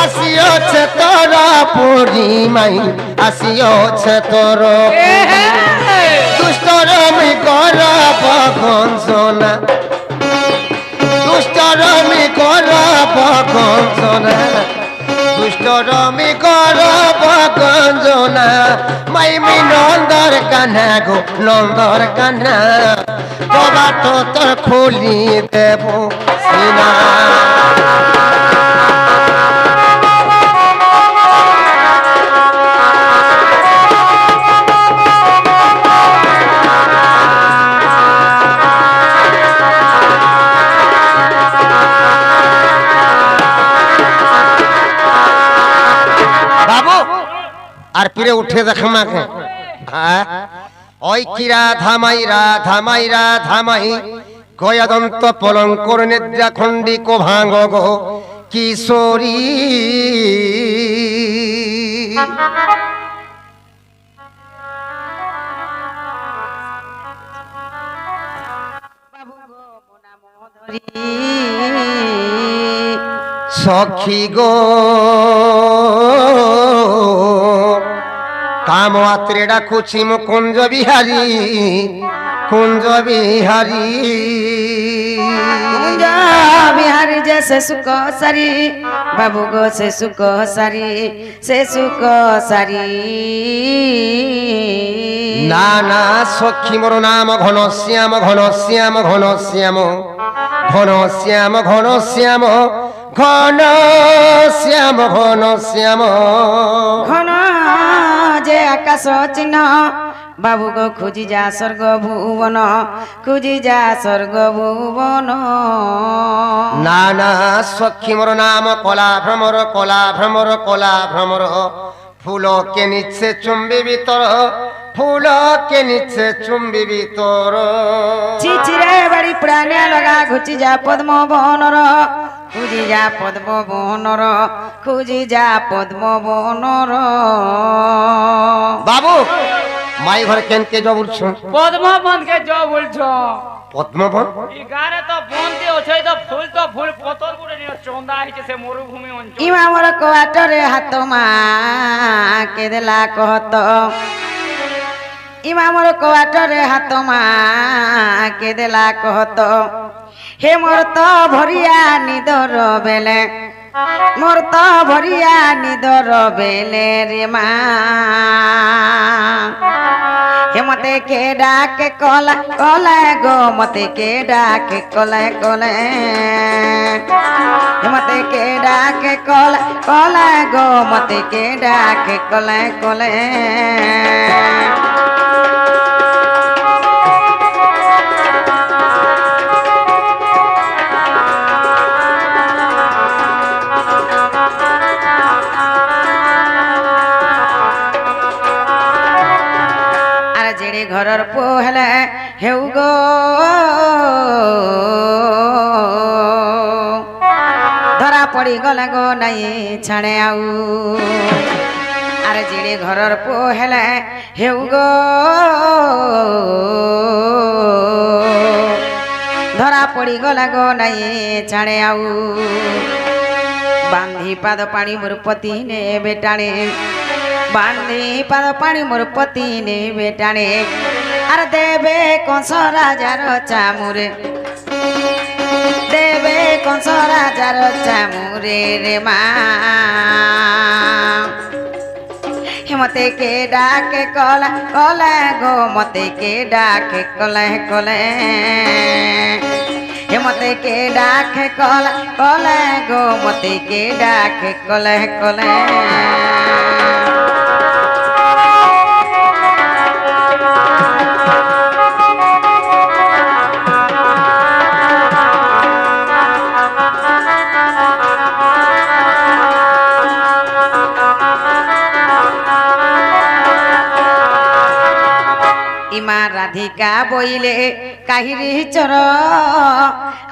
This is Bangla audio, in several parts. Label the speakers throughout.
Speaker 1: আসিছে তোর পরিমাই আসিছে তোর দুষ্টরমি কর বঞ্চনা দুষ্টরমি কর বঞ্চনা দুষ্টরমি কর বঞ্চনা মাইমি নন্দর কান্না গো নন্দর কান্না কবাট তোর খুলি দেব সিনা আর পিড়ে উঠে দেখ মাকে ওই কিরা ধামাই ধামাই গয়াদন্ত পলঙ্কর নেদ্রা খণ্ডি কো ভাঙ গো কিশোরী সখী গো কাময়াত্রে ডাকুছি মো কুঞ্জ বিহারী কুঞ্জ বিহারী
Speaker 2: কুঞ্জ বিহারী যে সে সুখ সারি বাবু গো সে সুখ সারি
Speaker 1: না না সখী মোর নাম ঘনশ্যাম ঘনশ্যাম ঘনশ্যাম ঘনশ্যাম ঘনশ্যাম ঘনশ্যাম ঘনশ্যাম
Speaker 2: ঘন যে আকাশ চিহ্ন বাবু গো খুঁজি যা স্বর্গ ভুবন খুঁজি যা স্বর্গ ভুবন
Speaker 1: না না সখী মোর নাম কলা ভ্রমর কলা ভ্রমর কলা ভ্রমর ফুল কে নিচ্ছে চুম্বি ভিতর ফুল কে নিচ্ছে চুম্বি ভিতর
Speaker 2: চিচিরে বাড়ি প্রাণে লগা ঘুচি যা পদ্ম বনর খুঁজি যা পদ্ম বনর খুঁজি যা পদ্ম বনর
Speaker 1: বাবু মাই ঘরে কেনকে জ বলছো
Speaker 3: পদ্মবন কে জ বলছো
Speaker 1: পদ্মবন
Speaker 3: এই গারে তো বনতে আছে তো ফুল পতর করে নিয়ে চন্দা হইছে সে মরুভূমি অঞ্চল
Speaker 2: ইমা মোর কোয়াটরে হাত মা কে দেলা কহত ইমা মোর কোয়াটরে হাত মা কে দেলা কহত হে মোর তো ভরিয়া নিদর বেলে মোর তো ভরিয়া নিদর বেলে রে মা হে মতে কে ডাকে কলা কলা গো মতে কে ডাকে কলা কলে হে মতে কে ডাকে কলা কলা গো মতে কে ডাকে কলা কলে ঘরর পোহলে হেউ গো ধরা পড়ি গলে গো নাই ছাড়ে আউ আরে জিড়ে ঘরর পোহলে হেউ গো ধরা পড়ি গলে গো নাই ছাড়ে আউ বান্ধি পাদ পানি মোর পতি নে বেটাণে বান্ধি পাদ পানি মোর পতি নে বেটাণে আর দেবে কংস রাজার চামুরে দেবে কংস রাজার চামুরে রে মা মতে কে ডাকে কলা কলা গো মতে কে ডাকে কলা কলে মতে কে ডাকে কলা কলা গো মতে কে ডাকে কলে কলে ইমা রাধিকা বইলে কাহিরি চর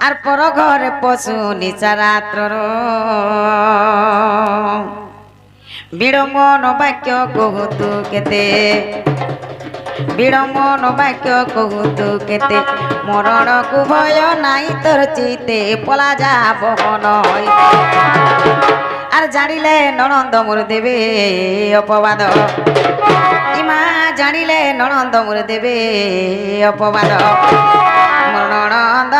Speaker 2: আর পর ঘরে পশু নিচারাত্র বিড়ম্বন বাক্য কহুতু কেতে বিড়ম্বন বাক্য কহুতু কেতে মরণকু ভয় নাই তোর চিতে পলা যা বহন আর জানিলে ননন্দ মোর দেবে অপবাদ ইমা জানিলে ননন্দ মোর দেবে অপবাদ মোর ননন্দ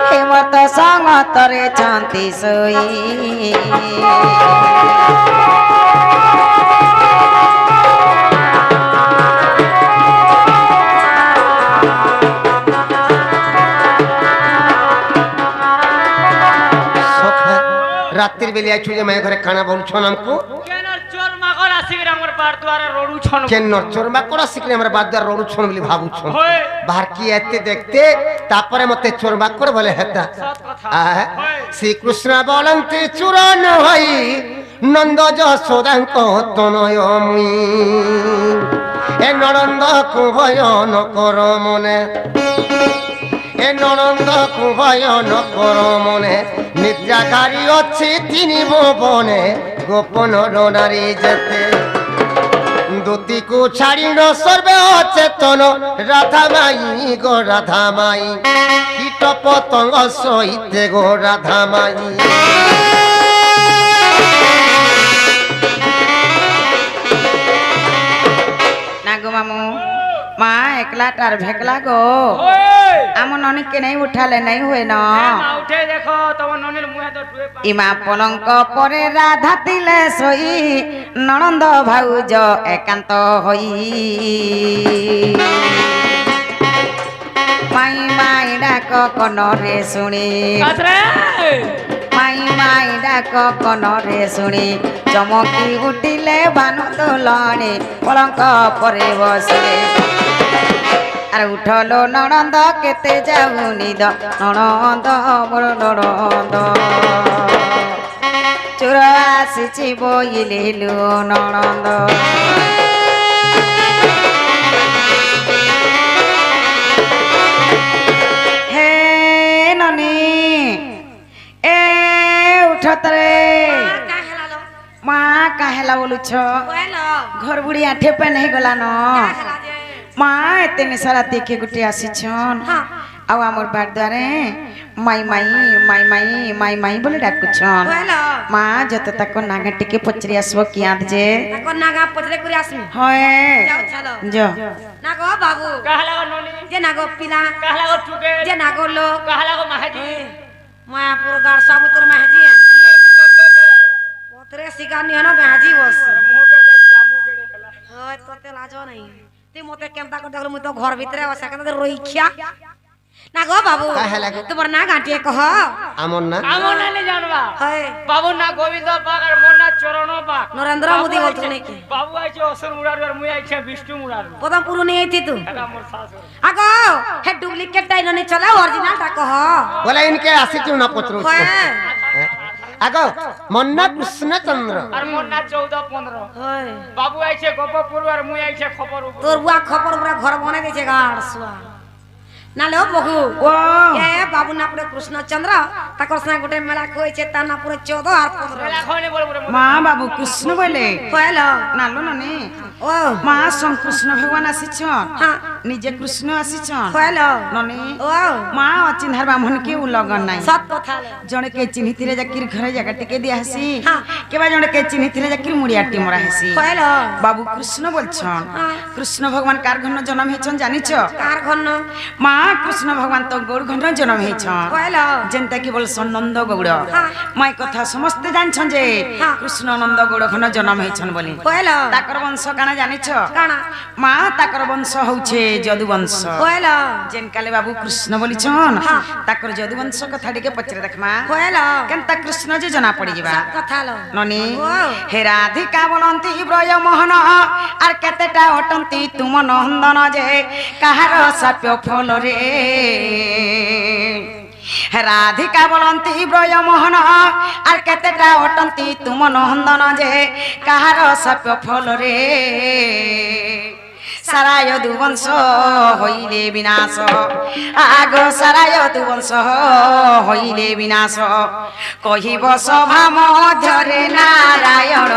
Speaker 2: হেমত সঙ্গতরে চান্তি সই
Speaker 1: রাত্রির বেলা আইছু যে মায়ের ঘরে কানা বলছো নামকু
Speaker 3: কেন চোর মাগর আসিগরে আমার বার দুয়ারে রড়ু ছন
Speaker 1: কেন চোরমা কোরা শিখলে আমরা বাদ দেওয়ার রড়ুছন বলে ভাবুছ
Speaker 3: হয়
Speaker 1: বাহার কি এতে দেখতে তারপরে মতে চোরমা করে বলে হেতা
Speaker 3: সৎ কথা
Speaker 1: শ্রীকৃষ্ণ বলন্তি চূরণ হই নন্দ যশোদাঙ্ক তনয় মুই এ ননন্দ কুভয়ন কর মনে এ ননন্দ কুভয়ন কর মনে নিদ্রাকারী অছি তিনি ভুবনে গোপন নারী যেতে দুতিকু ছাড়িন সর্বে অচেতন রাধা মাই গো রাধা মাই কীট পতঙ্গ সহিতে গো রাধা মাই
Speaker 2: না গো মামু মা একলা তার ভেকলা গো আমার ননিকে নাই উঠালে নাই হয়ে না
Speaker 3: উঠে দেখো তোমার ননির মুহে তো টুয়ে পা
Speaker 2: ইমা পলঙ্ক পরে রাধা তিলে সই ননন্দ ভাউজ একান্ত হই মাই মাই ডাক কনরে শুনি
Speaker 3: কাতরে
Speaker 2: মাই মাই ডাক কনরে শুনি চমকি উঠিলে বানু দোলনে পলঙ্ক পরে বসে আর উঠলো ননন্দ কেতে যাও নিদ ননন্দ মোর ননন্দ চোর আসিছি বইলিলু ননন্দ হে ননি এ উঠতরে মা কাহেলা বলুছ ঘর বুড়ি আঠে পেন হয়ে গলা ন মা এতে নিশা রাতি কে গুটি আসিছন আও আমার বার দ্বারে মাই মাই মাই মাই মাই মাই বলে ডাকুছন মা যত তাক নাগা টিকে পচরি আসবো কি আদ যে
Speaker 4: তাকো নাগা পচরে করে আসমি
Speaker 2: হয়
Speaker 4: যাও চলো
Speaker 2: যো
Speaker 4: নাগো বাবু
Speaker 3: কাহলা গো ননি
Speaker 4: যে নাগো পিলা
Speaker 3: কাহলা গো টুকে
Speaker 4: যে নাগো লোক
Speaker 3: কাহলা গো মাহাজি
Speaker 4: মায়াপুর গার সাবুতর মাহাজি পত্রে শিকার নিয়ে না মাহাজি বস হয় তোতে লাজ নাই তুই মতে কেমতা করে দেখলো মুই তো ঘর ভিতরে বসে কেন রইখিয়া না গো বাবু তোমার না গাঁটিয়ে কহ
Speaker 1: আমন না
Speaker 3: আমন নালে জানবা
Speaker 4: হয়
Speaker 3: বাবু না গোবিন্দ পাক আর মোর না চরণ পাক
Speaker 4: নরেন্দ্র মোদি বলতো নাকি
Speaker 3: বাবু আইছে অসুর মুরার আর মুই আইছে বিষ্ণু মুরার
Speaker 4: প্রথম পুরো নিয়ে আইতি তুই
Speaker 3: এটা মোর শাশুড়ি
Speaker 4: আগো হে ডুপ্লিকেট টাই ননি চলা অরিজিনাল টা কহ
Speaker 1: বলে ইনকে আসিছু না পত্র
Speaker 4: হয়
Speaker 1: আগো মন্না কৃষ্ণচন্দ্র
Speaker 3: আর মোর না 14 15
Speaker 4: হয়
Speaker 3: বাবু আইছে গোপপুর আর মুই আইছে খবর
Speaker 4: তোর বুয়া খবর পুরা ঘর বনে দিয়েছে গাড় শুয়া নালে ও বহু
Speaker 2: ও
Speaker 4: এ বাবু না পুরে কৃষ্ণচন্দ্র তাকর সঙ্গে গোটে মেলা কইছে তা না পুরে 14 আর 15
Speaker 3: মেলা খনে বল বলে
Speaker 2: মা বাবু কৃষ্ণ বলে
Speaker 4: হইলো
Speaker 2: নালো ননি
Speaker 4: ও
Speaker 2: মা সং কৃষ্ণ ভগবান আসিছন
Speaker 4: হ্যাঁ
Speaker 2: নিজে কৃষ্ণ আসিছন
Speaker 4: হইলো
Speaker 2: ননি
Speaker 4: ও
Speaker 2: মা অচিন্হার বামন কে উলগন নাই
Speaker 4: সত কথা
Speaker 2: জনে কে চিহ্নিতিরে জাকির ঘরে জায়গা টিকে দিয়া হাসি
Speaker 4: হ্যাঁ।
Speaker 2: কেবা জনে কে চিহ্নিতিরে জাকির মুড়িয়াটি মরা হাসি
Speaker 4: হইলো
Speaker 2: বাবু কৃষ্ণ বলছন
Speaker 4: হ্যাঁ।
Speaker 2: কৃষ্ণ ভগবান কার ঘন জন্ম হয়েছন জানিছ
Speaker 4: কার ঘন
Speaker 2: মা কৃষ্ণ ভগবান তো গৌর ঘন জন্ম হয়েছন
Speaker 4: হইলো
Speaker 2: যেনটা কি বলছন নন্দ গৌড়
Speaker 4: হ্যাঁ।
Speaker 2: মাই কথা সমস্তে জানছন যে
Speaker 4: হ্যাঁ।
Speaker 2: কৃষ্ণ নন্দ গৌড় ঘন জন্ম হয়েছন বলি
Speaker 4: হইলো
Speaker 2: তাকর বংশ কানা জানিছ
Speaker 4: কানা
Speaker 2: মা তাকর বংশ হচ্ছে যদু বংশ
Speaker 4: হইলো
Speaker 2: যেন কালে বাবু কৃষ্ণ বলিছন
Speaker 4: হ্যাঁ।
Speaker 2: তাকর যদু বংশ কথা টিকে পচরে দেখমা
Speaker 4: হইলো
Speaker 2: কেনতা কৃষ্ণ যে জনা পড়ি যাবা
Speaker 4: সত কথা লো
Speaker 2: ননি
Speaker 4: ও
Speaker 2: হে রাধিকা বলন্তি ব্রজ মোহন আর কেতেটা অটন্তি তুম নন্দন যে কাহার সাপ্য ফল রে হে রাধিকা বলন্তি ব্রজ মোহন আর কেতেটা অটন্তি তুম নন্দন যে কাহার সাপ্য ফল রে সারায় দুবংশ হইলে বিনাশ আগ সারায় দুবংশ হইলে বিনাশ কহিব সভা মধ্যরে নারায়ণ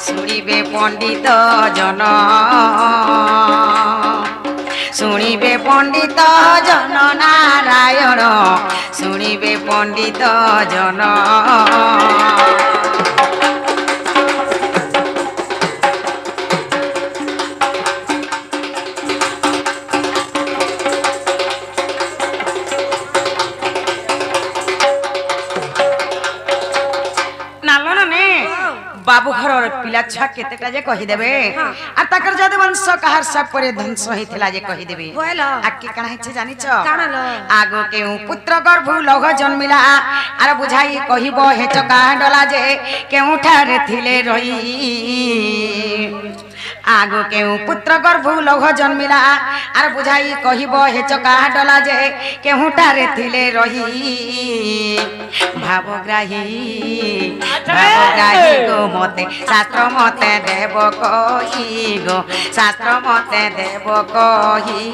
Speaker 2: শুনিবে পণ্ডিত জন শুনিবে পণ্ডিত জন নারায়ণ শুনিবে পণ্ডিত জন बाबू घर पिला छुआ केतेटा जे कहि देबे आ तकर जदे वंश कहार सब परे ध्वंस होइथिला जे कहि देबे
Speaker 4: बोलो
Speaker 2: आके कणा हिचे जानि छ
Speaker 4: काना लो
Speaker 2: आगो के पुत्र गर्भ लौह जन्मिला आर बुझाई कहिबो हे चका डला जे केउठारे थिले रही आगो के पुत्र गर्भ लौह जन्मिला आर बुझाई कहिबो हे चका डला जे केउठारे थिले रही भावग्राही गो मते शास्त्र मते देव कही गो शास्त्र मते देव कही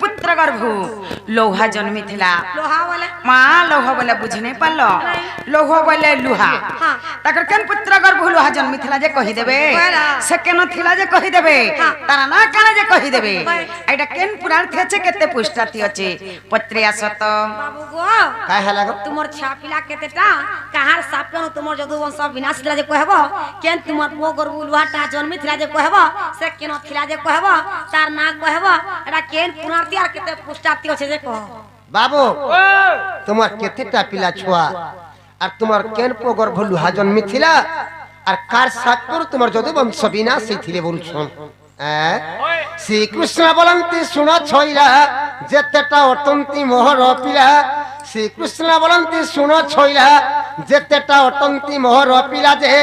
Speaker 2: पुत्र गर्भ लोहा जन्मी थिला
Speaker 4: लोहा वाले
Speaker 2: मां लोहा बोले बुझ नहीं पालो लोहा बोले लुहा तकर केन पुत्र गर्भ लोहा जन्मी थिला जे कहि देबे से केन थिला जे कहि देबे तारा ना काना जे कहि देबे एटा केन पुराण थेचे केते पुष्टाती अछि पत्रिया सत
Speaker 4: बाबू गो
Speaker 1: काय हला गो
Speaker 4: तुमर छापिला केतेटा कहार सापन तुमर जदु वंश विनाश थिला जे कहबो केन तुमर मो गर्भ लोहाटा जन्मी थिला जे कहबो से केन थिला जे कहबो तार ना कहबो एटा केन पुराणती आर केते पुष्टाती अछि जे कह
Speaker 1: बाबू তোমার কেতেটা পিলা ছুয়া আর তোমার কেন পো গর্ভ লুহা জন্মি থিলা আর কার সাতপুর তোমার যদু বংশ বিনাশ থিলে বলছন শ্রীকৃষ্ণ বলন্তি শুন ছইলা যেতেটা অটন্তি মোহর পিলা শ্রীকৃষ্ণ বলন্তি শুন ছইলা যেতেটা অটন্তি মোহর পিলা যে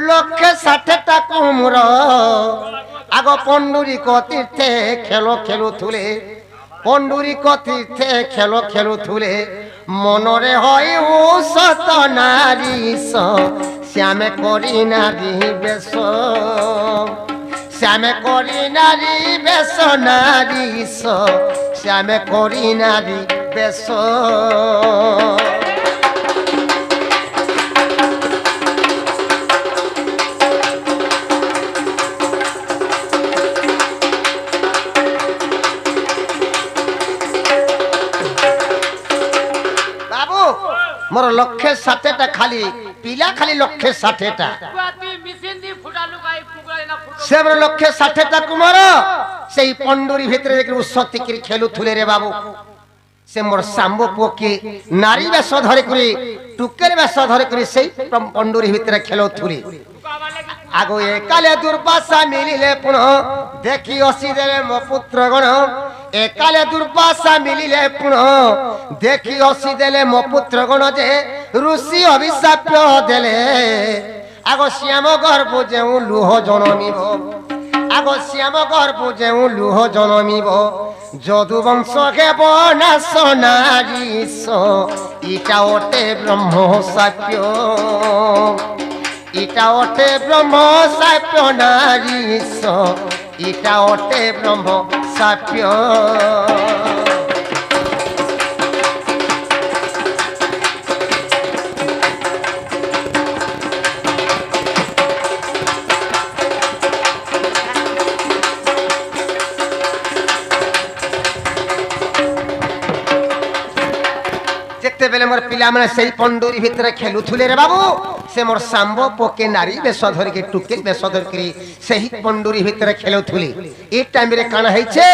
Speaker 1: লক্ষে 60টা কুমুর আগ পণ্ডুরিক তীর্থে খেলো খেলু থুলে পণ্ডুরিক তীর্থে খেলো খেলু থুলে মনরে হয় ও সত নারী শ্যামে করি নারী বেশ শ্যামে করি নারী বেশ নারী শ্যামে করি নারী বেশ मोर लक्षे 60टा खाली पिला खाली लक्षे 60टा से मोर लक्षे 60टा कुमार सेई पंडुरी भितरे एक उसती करी खेलु थुले रे बाबू से मोर सांबो पोके नारी बेश धरे करी टुकेर बेश धरे करी सेई पंडुरी भितरे खेलु थुले आगो एकाले दुर्बासा मिलिले पुनः देखि असि देले मो पुत्र गण एकाले दुर्बासा मिलिले पुनः देखि असि देले मो पुत्र गण जे ऋषि अभिशाप देले आगो श्याम गर्भ जेउ लुह जनमिबो आगो श्याम गर्भ जेउ लुह जनमिबो যদু বংশ হেব নাশ নারীশ ইটা ওটে ব্রহ্ম সাপ্য ইটা ওটে ব্রহ্ম সাপ্য নারীশ ইটা ওটে ব্রহ্ম সাপ্য बेले मोर पिला माने सेई पंडुरी भितरे खेलुथुले रे बाबू से मोर सांबो पोके नारी बेश धर के टुकेल बेश धर के सेही पंडुरी भितरे खेलुथुले ए टाइम रे काना हैछे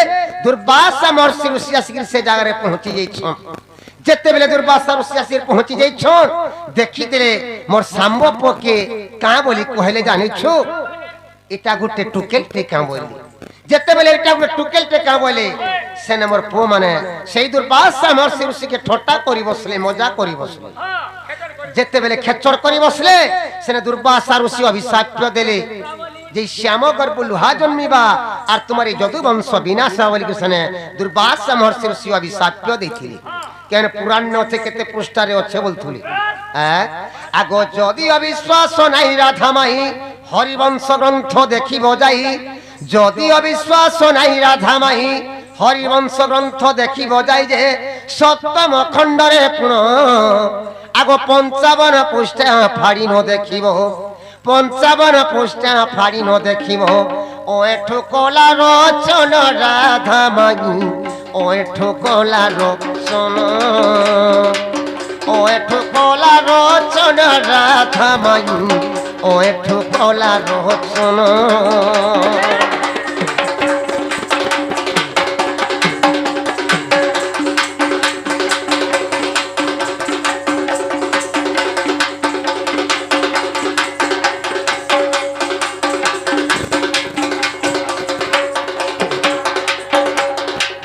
Speaker 1: दुर्वासा महर्षि ऋषि आसिक से जागा रे पहुंची जाई छ जेते बेले दुर्वासा ऋषि आसिक पहुंची जाई छ देखि देले मोर सांबो पोके का बोली कहले जानि छु एटा गुटे टुकेल ते का बोली जेते बेले एटा गुटे टुकेल ते का बोले सेने मोर पो माने सेई दुर्वासा महर्षि ऋषि के ठट्टा करी बसले मजा करी बसले जेते बेले खेचड़ करी बसले सेने दुर्वासा ऋषि अभिशाप देले जे श्याम गर्भ लुहा जन्मिबा आर तुम्हारे जदु वंश विनाश बोली सेने दुर्वासा महर्षि ऋषि अभिशाप देथिले केन पुराण न छे केते पृष्ठारे अच्छे बोलथुली आगो जदि अविश्वास नाही राधा माई हरिवंश ग्रंथ देखिबो जाई যদি অবিশ্বাস নাই রাধা মাহি হরিবংশ গ্রন্থ দেখিব যাই যে সপ্তম খণ্ডরে পুণ আগ 55 পৃষ্ঠা ফাড়ি ন দেখিব 55 পৃষ্ঠা ফাড়ি ন দেখিব ও এঠু কলা রচন রাধা মাহি ও এঠু কলা রচন ও এঠু কলা রচন রাধা মাহি ও এঠু কলা রচন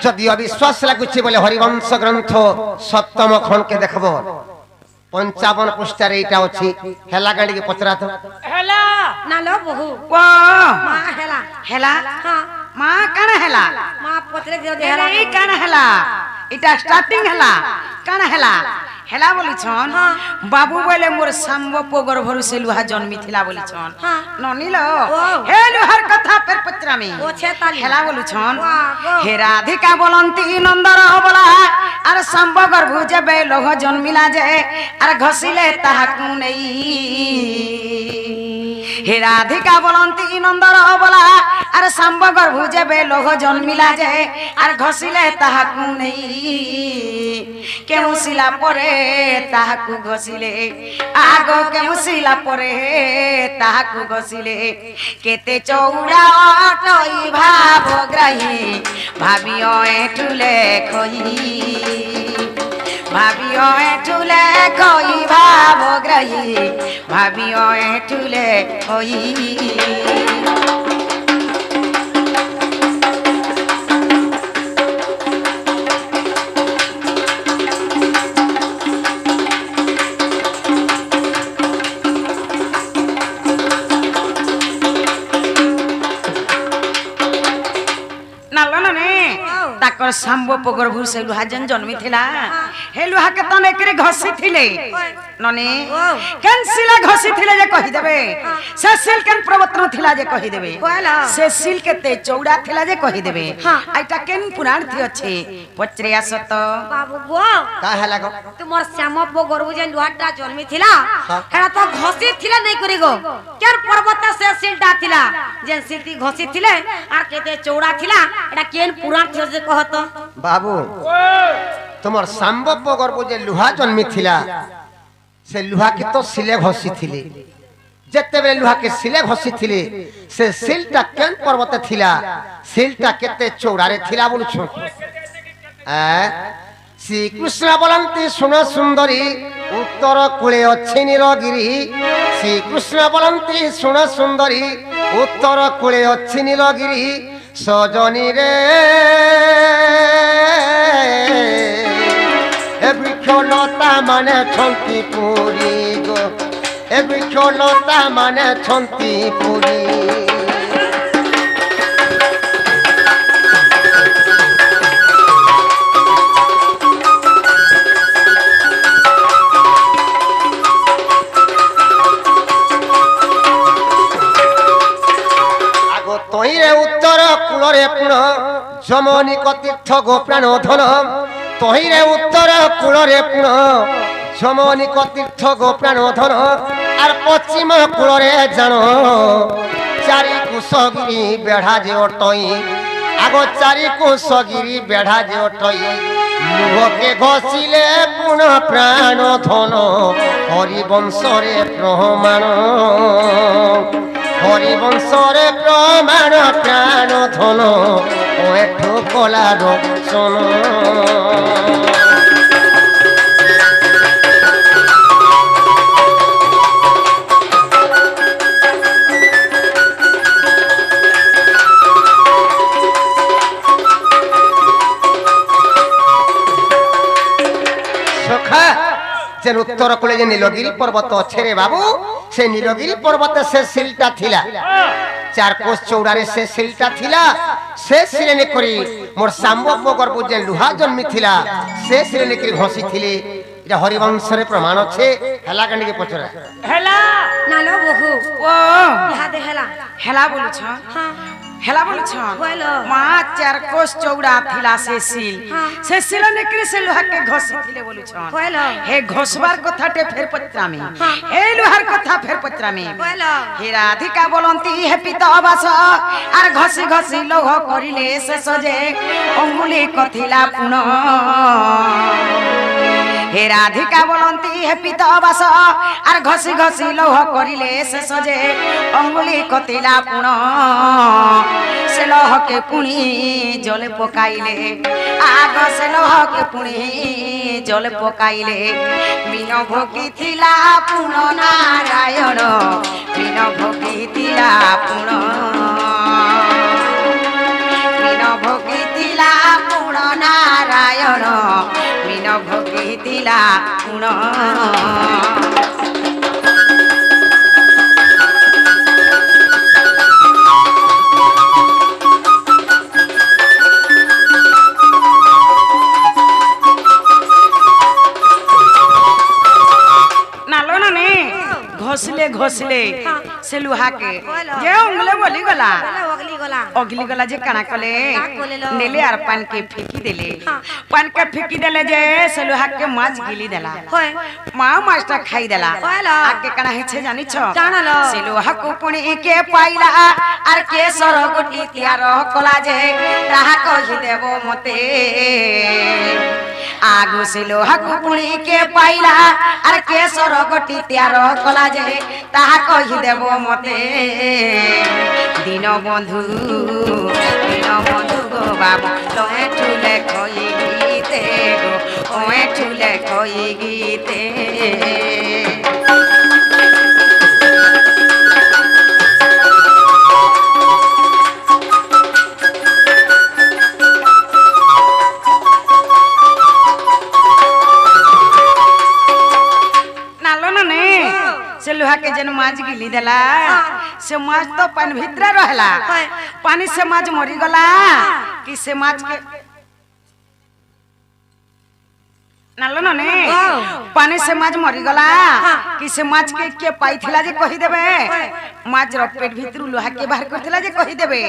Speaker 1: যদি অবিশ্বাস লাগুছে বলে হরিবংশ গ্রন্থ সপ্তম খণ্ডকে দেখব 55 পৃষ্ঠার এইটা আছে হেলা গাড়িকে পচরা তো
Speaker 3: হেলা
Speaker 4: না লো বহু
Speaker 2: ও
Speaker 4: মা হেলা
Speaker 2: হেলা
Speaker 4: হ্যাঁ
Speaker 2: মা কানা হেলা
Speaker 4: মা পচরে দিও দে হেলা
Speaker 2: এই কানা হেলা এটা স্টার্টিং হেলা কানা হেলা হেলা বলিছন
Speaker 4: হ্যাঁ।
Speaker 2: বাবু বলে মোর সম্ভব গর্ভরু সে লুহা জন্মিছিলা বলিছন
Speaker 4: হ্যাঁ।
Speaker 2: ননিল
Speaker 4: ও।
Speaker 2: হে লুহার কথা ফের পত্রামি
Speaker 4: ও ছেতালি
Speaker 2: হেলা বলিছন
Speaker 4: বাহ, গো।
Speaker 2: হে রাধিকা বলন্তি নন্দর বলা আর সম্ভব গর্ভ যাবে লোহ জন্মিলা যে আর ঘষিলে তাহাকু নেই হে রাধিকা বলন্তি নন্দর বলা আর সম্ভ গর্ভ যাবে লোহ জন্মিলা যে আর ঘষিলে তাহাকু নেই কেউসিলা পরে তাহাকু ঘষিলে আগ কেউসিলা পরে তাহাকু ঘষিলে কেতে চৌড়া অটই ভাবগ্রাহী ভাবিও এঠুলে খই ভাবিও এঠুলে খই ভাবগ্রাহী ভাবিও এঠুলে খই ତାଙ୍କର ସମ୍ଭବ ଗର୍ଭରୁ ସେ ଲୁହା ଯେନ୍ ଜନ୍ମିଥିଲା ହେ ଲୁହାକେ ତନେ କରି ଘଷିଥିଲେ ନନେ କେନ୍ ଶିଲା ଘଷିଥିଲେ ଯେ କହିଦେବେ ସେ ଶିଲ୍ କେନ୍ ପ୍ରବର୍ତ୍ତନ ଥିଲା ଯେ କହିଦେବେ ସେ ଶିଲ୍ କେତେ ଚଉଡ଼ା ଥିଲା ଯେ କହିଦେବେ ଏଇଟା କେନ୍ ପୁରାଣ ଥି ଅଛି ପଚରେ ଆସତ
Speaker 4: বাবু গো
Speaker 1: কা হেলা গো
Speaker 4: তোমার শ্যাম গর্ভ যে লুহাটা জন্মি ଥିଲା হেটা তো ঘষি ଥିଲା নেই করি গো কেন পর্বত সে সিলটা ଥିଲା যে সিলটি ঘষি ଥିଲେ আর কেতে চৌড়া ଥିଲା এটা কেন পুরাণ ছিল যে কহত
Speaker 1: বাবু তোমার সম্ভব গর্ভ যে লুহা জন্মিছিলা সে লুহাকে তো শিলে ঘষিছিলে যেতেবেলে লুহাকে শিলে ঘষিছিলে সে শিলটা কেন পর্বতে ଥିଲା শিলটা কেতে চৌড়ারে ଥିଲା বলছো শ্রীকৃষ্ণ বলন্তি শুন সুন্দরী উত্তর কূলে অছি নীলগিরি শ্রীকৃষ্ণ বলন্তি শুন সুন্দরী উত্তর কূলে অছি নীলগিরি সজনী রে এ বৃক্ষলতা মানে ছন্তি পুরী গো এ বৃক্ষলতা মানে ছন্তি পুরী তহিরে উত্তর কূলরে পুণ যমনিক তীর্থ গোপ্রাণ ধন তহিরে উত্তর কূলরে পুণ যমনিক তীর্থ গোপ্রাণ ধন আর পশ্চিম কূলরে জান চারি কুশগিরি বেঢ়া যে অটই আগ চারি কুশগিরি বেঢ়া যে অটই মুহকে ঘষিলে পুণ প্রাণ ধন হরিবংশরে প্রমাণ হরিবংশরে প্রমাণ প্রাণ ধন ও এঠু কলা রচন সখা যে উত্তর কূলে যে নীলগিরি পর্বত আছে রে বাবু সে নীলগিরি পর্বতে সে শিলটা ଥିଲା চার কোষ চৌড়ারে সে শিলটা ଥିଲା সে শিলে করি মোর সম্ভব গর্ভ যে লুহা জন্মি ଥିଲା সে শিলে করি ঘষি ଥିଲେ এটা হরিবংশরে প্রমাণ আছে হেলা কান্ডিকে পচরা
Speaker 3: হেলা
Speaker 4: না লো বহু
Speaker 2: ও
Speaker 4: ইহা দে হেলা
Speaker 2: হেলা বলছ
Speaker 4: হ্যাঁ
Speaker 2: হেলা বলছ
Speaker 4: কইল
Speaker 2: মা চার কোষ চৌড়া থিলা সে শিল
Speaker 4: হ্যাঁ।
Speaker 2: সে শিল নেকরে সে লোহাকে ঘষি থিলে বলছ
Speaker 4: কইল
Speaker 2: হে ঘষবার কথাটে ফের পত্রামি
Speaker 4: হ্যাঁ।
Speaker 2: এই লোহার কথা ফের পত্রামি
Speaker 4: কইল
Speaker 2: হে রাধিকা বলন্তি হে পিত বাস আর ঘষি ঘষি লৌহ করিলে শেষ যে অঙ্গুলি কথিলা পুন হে রাধিকা বলন্তি হে পিত বাস আর ঘষি ঘষি লৌহ করিলে শেষ যে অঙ্গুলি কথিলা পুন সে লৌহকে পুনি জলে পকাইলে আগ সে লৌহকে পুনি জলে পকাইলে মিন ভোগী থিলা পুন নারায়ণ মিন ভোগী থিলা পুন মিন ভোগী থিলা পুন নারায়ণ মিন ভোগী থিলা পুন নালো না নে ঘষলে ঘষলে সে লুহাকে যে উঙ্গলে বলি গলা
Speaker 4: ওগলি গলা
Speaker 2: অগলি গলা যে কানা কলে
Speaker 4: का कोलेलो?
Speaker 2: নেলে আর পানকে ফেকি দেলে পানকে ফেকি দেলে যে সে লুহাকে মাছ গিলি দেলা
Speaker 4: কই
Speaker 2: মা মাছটা খাই দেলা
Speaker 4: কইলো?
Speaker 2: আগে কানা হেছে জানিছ
Speaker 4: জানালো?
Speaker 2: সে লুহাকু পুনি কে পাইলা আর কে সরগটি তিয়ার কলা যে তাহা কহি দেব মতে আগু সে লোহাকু পুনি কে পাইলা আর কে সরগটি তিয়ার কলা যে তাহা কহি দেব মতে দিন বন্ধু গো বাবু তোয়ে ঠুলে কই গীতে গো ওয়ে ঠুলে কই গীতে से लोहा के जन माछ गिली देला से माछ तो पानी भीतर रहला पानी से माछ मरी गला कि से माछ के नालो ने पानी से माछ मरी गला कि से माछ के पाई थिला जे कहि देबे माछ रो पेट भीतर लोहा के बाहर करथिला जे कहि देबे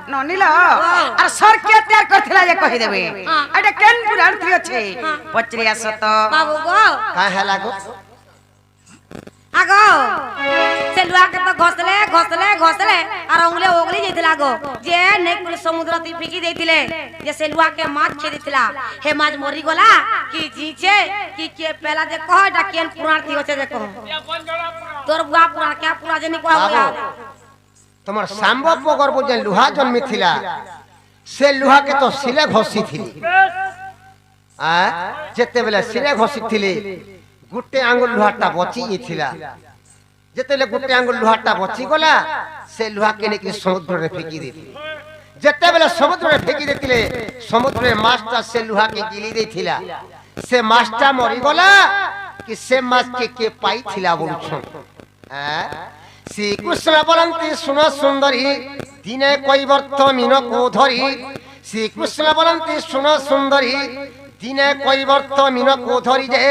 Speaker 2: ननिलो और सर के तैयार करथिला जे कहि देबे एटा केन पुराण थी अछि पचरिया सत
Speaker 4: बाबू गो
Speaker 1: का है लागो
Speaker 4: आगो से लुआ के तो घसले घसले घसले और उंगले ओगली जैतिला गो जे नेक पुर समुद्र ती फिकी देतिले जे से लुआ के माछ छे देतिला हे माछ मरी गला कि जीचे कि के पहला जे कहटा केन पुराण थी होचे जे कहो तोर बुआ पुराण क्या पुराण जे नि कहबो यार
Speaker 1: তোমার সম্ভব পগর বুঝে লুহা জন্মি থিলা সে লুহা কে তো সিলে ঘষি থিলি যেতে বেলে সিলে ঘষি থিলি গুটে আঙ্গুল লুহাটা বচি থিলা যেতে বেলে গুটে আঙ্গুল লুহাটা বচি গলা সে লুহা কে নেকি সমুদ্রে ফেকি দিলি যেতে বেলে সমুদ্রে ফেকি দিলে সমুদ্রের মাছটা সে লুহা কে গিলি দেইছিলা সে মাছটা মরি গলা কি সে মাছ কে পাই থিলা বলছ শ্রীকৃষ্ণ বলন্তি শুন সুন্দরী দিনে কৈবর্ত মিনকু ধরি শ্রীকৃষ্ণ বলন্তি শুন সুন্দরী দিনে কৈবর্ত মিনকু ধরি যে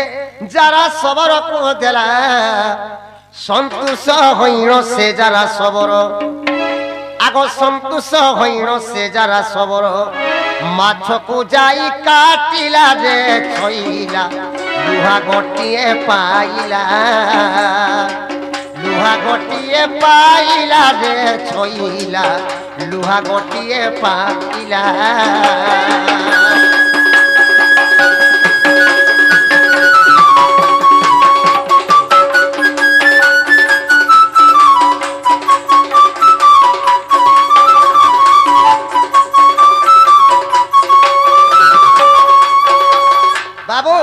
Speaker 1: যারা সবরকু দেলা সন্তোষ হইন সে যারা সবর আগ সন্তোষ হইন সে যারা সবর মাছকু যাই কাটিলা যে ছইলা লুহা গটিয়ে পাইলা লুহা গটিয়ে পাইলা রে ছইলা লুহা গটিয়ে পাইলা বাবু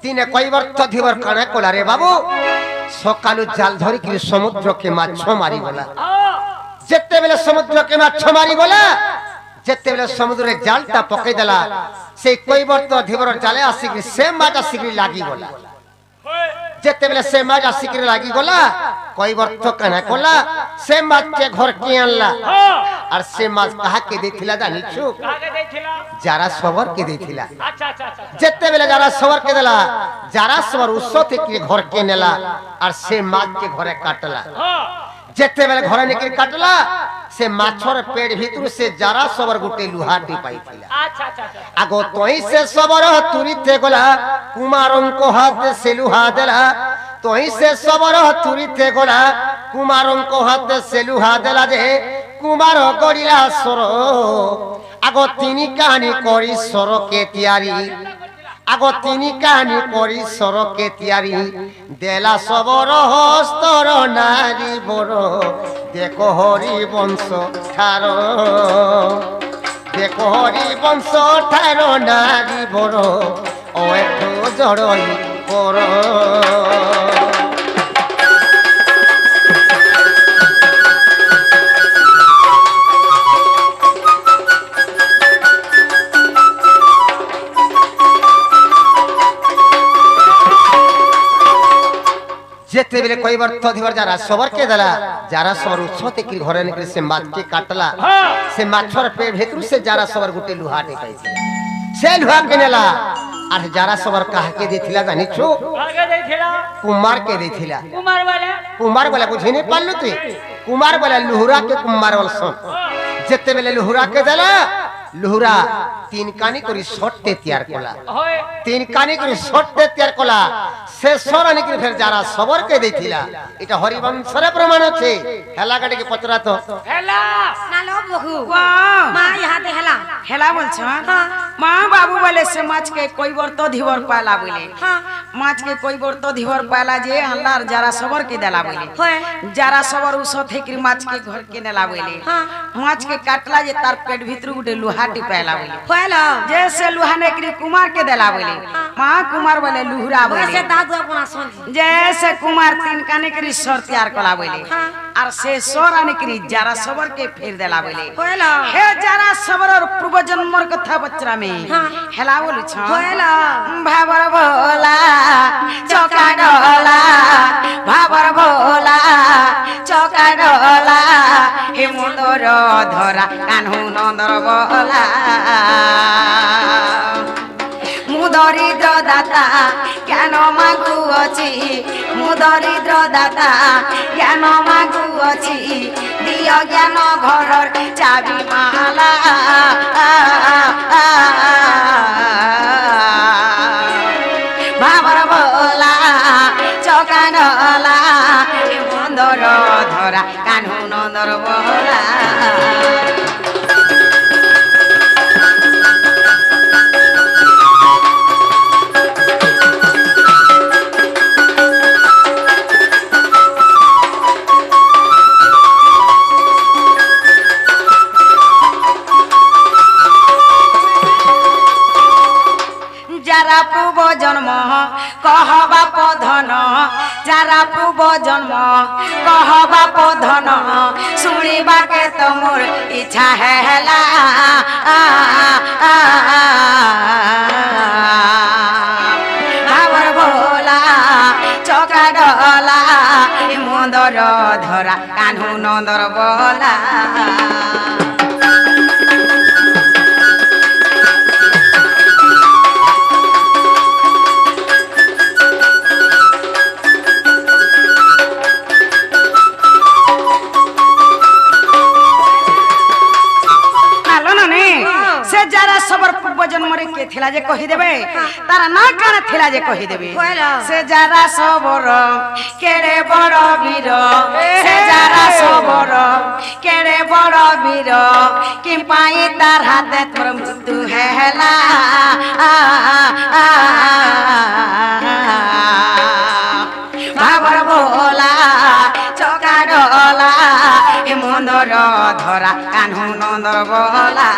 Speaker 1: দিনে কৈবর্ত ধিবর কানে কোলা রে বাবু সকালু জাল ধরিকি সমুদ্রকে মাছ মারি গলা যেতে বেলে সমুদ্রকে মাছ মারি গলা যেতে বেলে সমুদ্রে জালটা পকাই দেলা সেই কৈবর্ত ধিবর জালে আসিকি সে মাছ আসিকি লাগি গলা যেতে বেলে সে মাছ আসিকি লাগি গলা কৈবর্ত কানে কোলা সে মাছকে ঘর কি আনলা আর সে মাছ কাহাকে দেইছিলা জানিছু যারা সবর কে দেইছিলা যেতে বেলে যারা সবর কে দেলা যারা সবর উৎস থেকে ঘর কে নেলা আর সে মাছ কে ঘরে কাটলা যেତେବେଳେ ঘরে নেকি কাটলা সে মাছর পেট ভিতর সে যারা সবর গোটে লুহাটি পাইছিলা
Speaker 3: আচ্ছা আচ্ছা আচ্ছা
Speaker 1: আগো তই সে সবর তুরিতে গলা কুমারঙ্ক হাতে সে লুহা দেলা তই সে সবর তুরিতে গলা কুমারঙ্ক হাতে সে লুহা দেলা যে কুমার গড়িলা সর আগো তিনি কাহানি করি সরকে তিয়ারি আগো তিনি কাহানি করি সরকে তিয়ারি দেলা সবর হস্তর নারী বড় দেখো হরি বংশ ঠার দেখো হরি বংশ ঠার নারী বড় ও একটু জড়ই বড় যেতেবেলে কইবার তো দিবার যারা সবরকে দেলা যারা সবর উৎসতে কি ঘরে নিকলে সে মাছকে কাটলা সে মাছর পেট ভিতর সে যারা সবর গুটে লুহাটে পাইছে সে লুহা কেনেলা আর যারা সবর কাহাকে দিছিলা জানিছো
Speaker 3: আগে দেখিলা
Speaker 1: কুমার কে দিছিলা
Speaker 3: কুমার বলে
Speaker 1: বুঝিনি পারলু তুই কুমার বলে লুহুরা কে কুমার বলছন যেতেবেলে লুহুরা কে দেলা লুহুরা তিন কানি করি শর্টে তৈয়ার কলা
Speaker 3: হয়
Speaker 1: তিন কানি করে শর্টে তৈয়ার কলা সে সরানি করে ফের যারা সবরকে দেইছিলা এটা হরিবংশরে প্রমাণ আছে হেলা গাটিকে পচরাতো
Speaker 3: হেলা
Speaker 4: না লো বহু
Speaker 2: वाह
Speaker 4: মা ইহাতে হেলা
Speaker 2: হেলা বলছ মা বাবু বলে সে মাছকে কইবর তো ধিবর পালা বলে
Speaker 4: হ্যাঁ
Speaker 2: মাছকে কইবর তো ধিবর পালা যে আল্লাহর যারা সবর কে দেলা বলে
Speaker 4: হয়
Speaker 2: যারা সবর উস থেকে মাছকে ঘর কে নেলা বলে
Speaker 4: হ্যাঁ
Speaker 2: মাছকে কাটলা যে তার পেট ভিতর গুটে লুহাটি পাইলা বলে
Speaker 4: হলো
Speaker 2: जैसे लुहाने के कुमार के देला बोले माँ कुमार बोले लुहरा बोले
Speaker 4: ওসে দাদু আপনা শুন
Speaker 2: जैसे कुमार तीन काने के सर तैयार कला बोले
Speaker 4: हाँ।
Speaker 2: और से सर आने के जरा सबर के फिर देला बोले
Speaker 4: হলো
Speaker 2: हे जरा सबर और पूर्व जन्मर कथा बच्चा में
Speaker 4: हाँ।
Speaker 2: हेला बोलू छ
Speaker 4: হলো
Speaker 2: भाबर भोला चौका डोला भाबर भोला चौका डोला हे मुंदर धरा कान्हू नंदर बोला मु दरिद्र दाता ज्ञान मागुअछि मु दरिद्र दाता ज्ञान मागुअछि दिय ज्ञान घरर चाबी माला भाबर बोला चौका डला बंदर धरा कान्हू नंदर बोला যারা পূর্ব জন্ম কহবা পধন যারা পূর্ব জন্ম কহবা পধন শুনিবাকে তোমর ইচ্ছা হেলা ভাবর ভোলা চকা ডলা মন্দর ধরা কানু নন্দর বলা जन्मरे के थिला जे कहि देबे तारा ना काना थिला जे कहि देबे से जारा सबरो केरे बड़ वीर से जारा सबरो केरे बड़ वीर कि पाई तार हाथे तोर मृत्यु हेला भाबर भोला चका डला ए मंदर धरा कान्हू नंदर बोला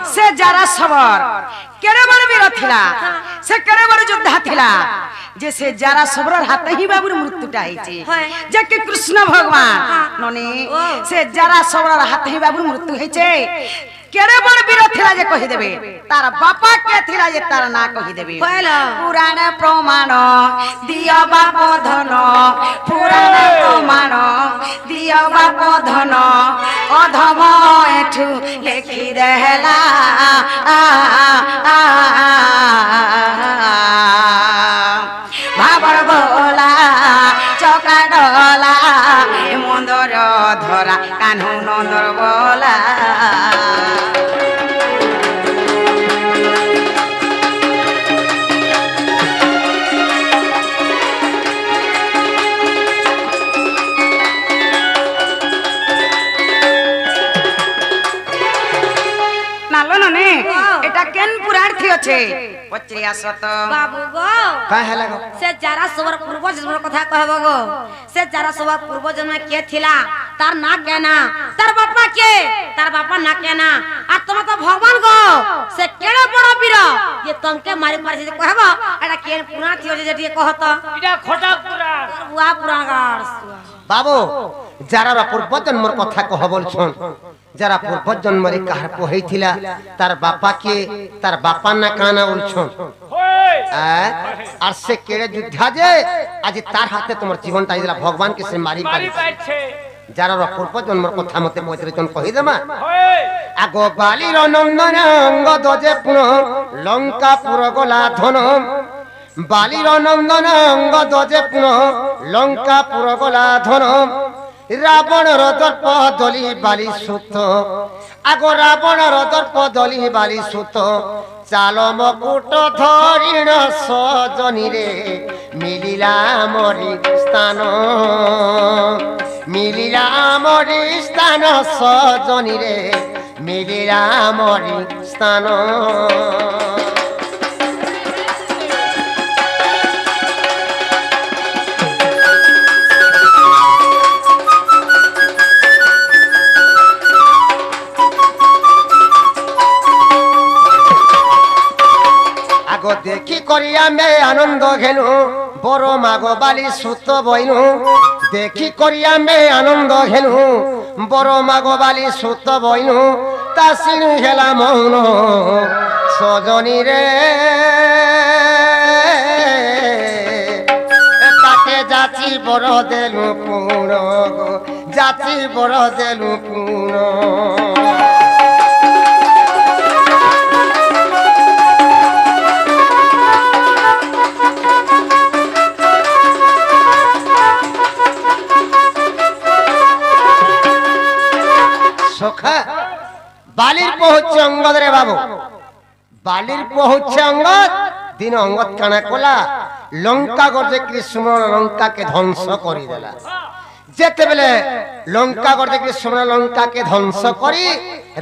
Speaker 2: से जरा सबर केरे बड़ वीर थिला से केरे बड़ योद्धा थिला जैसे जरा सबर हाथ ही बाबूर मृत्युटा होइছে जे कि कृष्ण भगवान नने से जरा सबर हाथ ही बाबूर मृत्यु होइছে কেড়ে বড় বীর থিলা যে কহি দেবে তার বাপা কে থিলা যে তার না কহি দেবে
Speaker 4: কইল
Speaker 2: পুরাণ প্রমাণ দিও বাপ ধন পুরাণ প্রমাণ দিও বাপ ধন অধম এঠু লেখি দেলা ভাবর ভোলা চকা ডলা মন্দর ধরা কানু নন্দর বলা এটা কেন পুরার্থী আছে পচরি আসত
Speaker 4: বাবু গো
Speaker 1: কাই হেলা গো
Speaker 4: সে যারা সবার পূর্ব জন্মের কথা কহব গো সে যারা সবার পূর্ব জন্মে কে থিলা তার না কেনা তার বাপা কে তার বাপা না কেনা আর তোমার তো ভগবান গো সে কেড়ে বড় বীর যে তোমাকে মারি পারে যে কহব এটা কেন পুরা থিও যে যে কহত
Speaker 3: এটা খটা পুরা
Speaker 4: তোর বুয়া পুরা গার
Speaker 1: বাবু যারা পূর্ব জন্মর কথা কহ বলছন যারা পূর্ব জন্মরে কাহার হইছিলা তার বাপাকে তার বাপা না কানা বলছন
Speaker 3: হই
Speaker 1: আর সে কেড়ে যুদ্ধা যে আজ তার হাতে তোমার জীবনটা দিলা ভগবানকে সে মারি
Speaker 3: মারি
Speaker 1: পারি
Speaker 3: পাইছে
Speaker 1: যারা পূর্ব জন্মর কথা মতে পঁয়ত্রিশ কহি দেমা
Speaker 3: হই
Speaker 1: আগো বালির নন্দন অঙ্গ দজে পুন লঙ্কা পুর গলা ধন বালির নন্দন অঙ্গ দজে পুন লঙ্কা পুর গলা ধন রাবণর দর্প দলি বালি সুত আগো রাবণর দর্প দলি বালি সুত চাল মকুট ধরিণ সজনীরে মিলিলা মরি স্থান মিলিলা মরি স্থান সজনীরে মিলিলা মরি স্থান আগো দেখি করি আমি আনন্দ ঘেনু বড় মাগো বালি সুত বইনু দেখি করি আমি আনন্দ ঘেনু বড় মাগো বালি সুত বইনু তা সিনু হেলা মৌন সজনী রে তাকে যাচি বড় দেলু পুণ যাচি বড় দেলু পুণ সখা বালির পৌঁছে অঙ্গদ রে বাবু বালির পৌঁছে অঙ্গদ দিন অঙ্গদ কানা কলা লঙ্কা গর্জে কৃষ্ণ লঙ্কাকে ধ্বংস করি দেলা যেতেবেলে লঙ্কা গর্জে কৃষ্ণ লঙ্কাকে ধ্বংস করি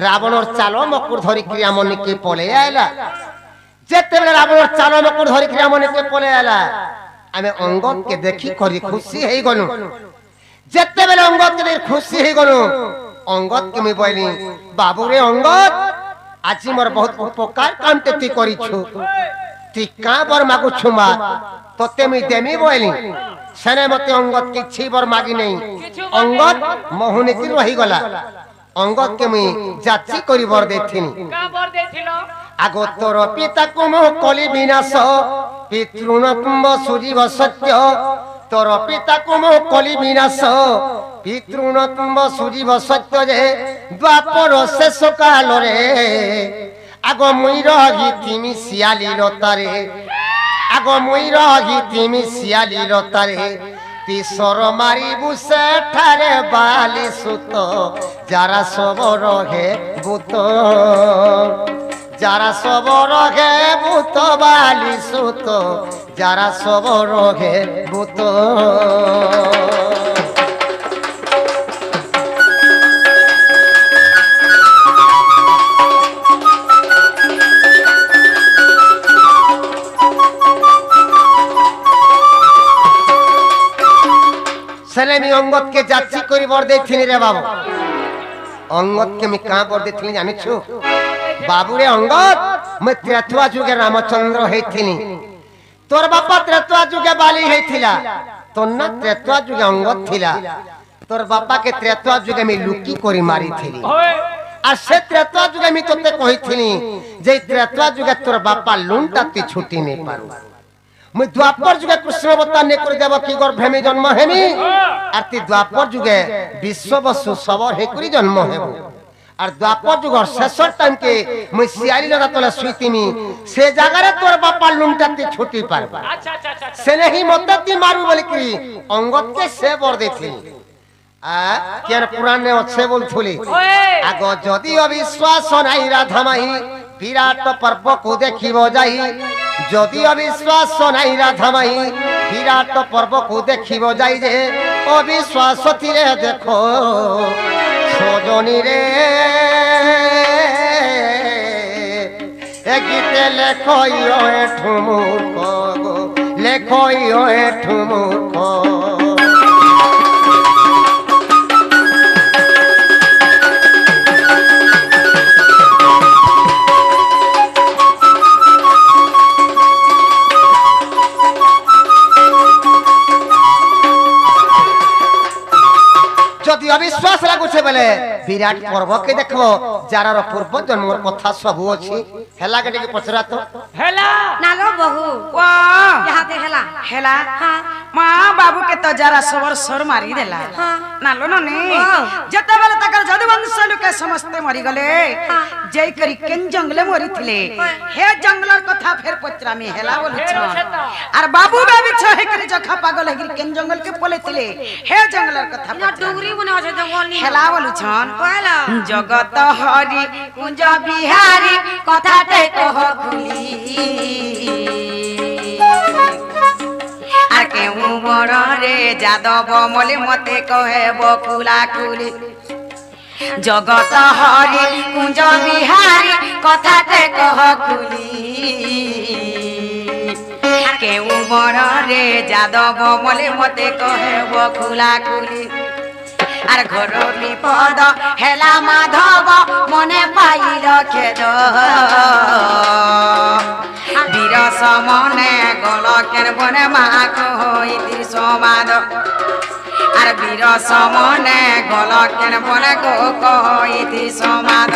Speaker 1: রাবণর চাল মকুর ধরি ক্রিয়ামণিকে পলে আইলা যেতেবেলে রাবণর চাল মকুর ধরি ক্রিয়ামণিকে পলে আইলা আমি অঙ্গদকে দেখি করি খুশি হয়ে গলু যেতেবেলে অঙ্গদকে দেখি খুশি হয়ে গলু অঙ্গদ কে মুই বইলি বাবুরে অঙ্গদ আজি মোর বহুত উপকার কামতে তুই করিছু তুই কা বর মাগুছু মা তোতে মুই দেমি বইলি সেনে মতে অঙ্গদ কিছু বর মাগি নেই অঙ্গদ মোহনীতি রহি গলা অঙ্গদ কে মুই যাচি করি বর দেথিনি
Speaker 3: কা বর দেছিল
Speaker 1: আগো তোর পিতা কুম কলি বিনাশ পিতৃণতুম্ব সুজীব সত্য তোর পিতা কুম কলি বিনাশ পিতৃণতুম্ব সুজীব সত্য যে দ্বাপর শেষ কালরে আগ মুই রহি তিমি শিয়ালি লতারে আগ মুই রহি তিমি শিয়ালি লতারে তিসর মারিবু সেঠারে বালি সুত যারা সব রহে ভূত যারা সব রহে ভূত বালি সুত যারা সব রহে ভূত সেলেমি অঙ্গদকে যাচ্ছি করি বর দেখছিনি রে বাবু অঙ্গদকে আমি কাঁ বর দেখছিনি জানিছু বাবুরে অঙ্গদ মই ত্রেতুয়া যুগে রামচন্দ্র হইছিনি তোর বাপা ত্রেতুয়া যুগে বালি হইছিলা তোর না ত্রেতুয়া যুগে অঙ্গদ থিলা তোর বাপাকে ত্রেতুয়া যুগে আমি লুকি করি মারিছিলি আর সে ত্রেতা যুগে আমি তোতে কইছিনি যে ত্রেতা যুগে তোর বাপা লুনটা তুই ছুটি নেই পারু মুই দ্বাপর যুগে কৃষ্ণ অবতার নে করে দেব কি গর্ভে জন্ম হেমি আর তুই দ্বাপর যুগে বিশ্ববসু সবর হে করে জন্ম হেব আর দ্বাপর যুগর শেষর টাইম কে মুই শিয়ারি লগা তলে শুইতিমি সে জায়গারে তোর বাপা লুনটা তুই ছুটি পারবা
Speaker 3: আচ্ছা আচ্ছা আচ্ছা
Speaker 1: সে নেহি মতে তুই মারু বলি কি অঙ্গতকে সে বর দেছি কেন পুরাণে আছে বলছুলি আগ যদি অবিশ্বাস নাই রাধামাই বিরাট পর্বকু দেখিব যাই যদি অবিশ্বাস নাই রাধামাই বিরাট পর্বকু দেখিব যাই যে অবিশ্বাস তীরে দেখো সজনী রে গীতে লেখইও এঠু মূর্খ লেখইও এঠু মূর্খ যদি অবিশ্বাস লাগুছে বলে বিরাট পর্বকে দেখবো যার পূর্ব জন্মর কথা সবু ଅଛି হেলাকে ଟିକେ পছরা তো
Speaker 3: হেলা
Speaker 4: না গো বহু
Speaker 2: वा
Speaker 4: ইহাতে হেলা
Speaker 2: हेला
Speaker 4: हाँ।
Speaker 2: माँ बाबू के तो जरा सबर सर मारी देला
Speaker 4: हाँ।
Speaker 2: नालो ननी
Speaker 4: हाँ।
Speaker 2: जते बेले तकर जदुवंश लोके समस्ते मरी गले
Speaker 4: हाँ।
Speaker 2: जय करी केन जंगले मरी थिले
Speaker 4: हाँ।
Speaker 2: हे जंगलर कथा फेर पचरा में हेला बोलु
Speaker 3: फेर
Speaker 2: छन
Speaker 3: पचरा।
Speaker 2: आर बाबू बेबी छ हे करी जखा पागल हे केन जंगल के पले थिले हे जंगलर कथा
Speaker 4: না ডুগরি মনে আছে জঙ্গল নি
Speaker 2: हेला बोलु छन
Speaker 4: কয়লা
Speaker 2: जगत हरि कुंज बिहारी कथाटे कह खुली আর কেউ বড় রে যাদব মলে মতে কহে বকুলা কুলি জগত হরি কুঞ্জ বিহারি কথাতে কহ খুলি আর কেউ বড় রে যাদব মলে মতে কহে বকুলা কুলি আর ঘর বিপদ হেলা মাধব মনে পাইল খেদ বীর সমনে গলকের বনে মা কইতি সমাদ আর বীর সমনে গলকের বনে গো কইতি সমাদ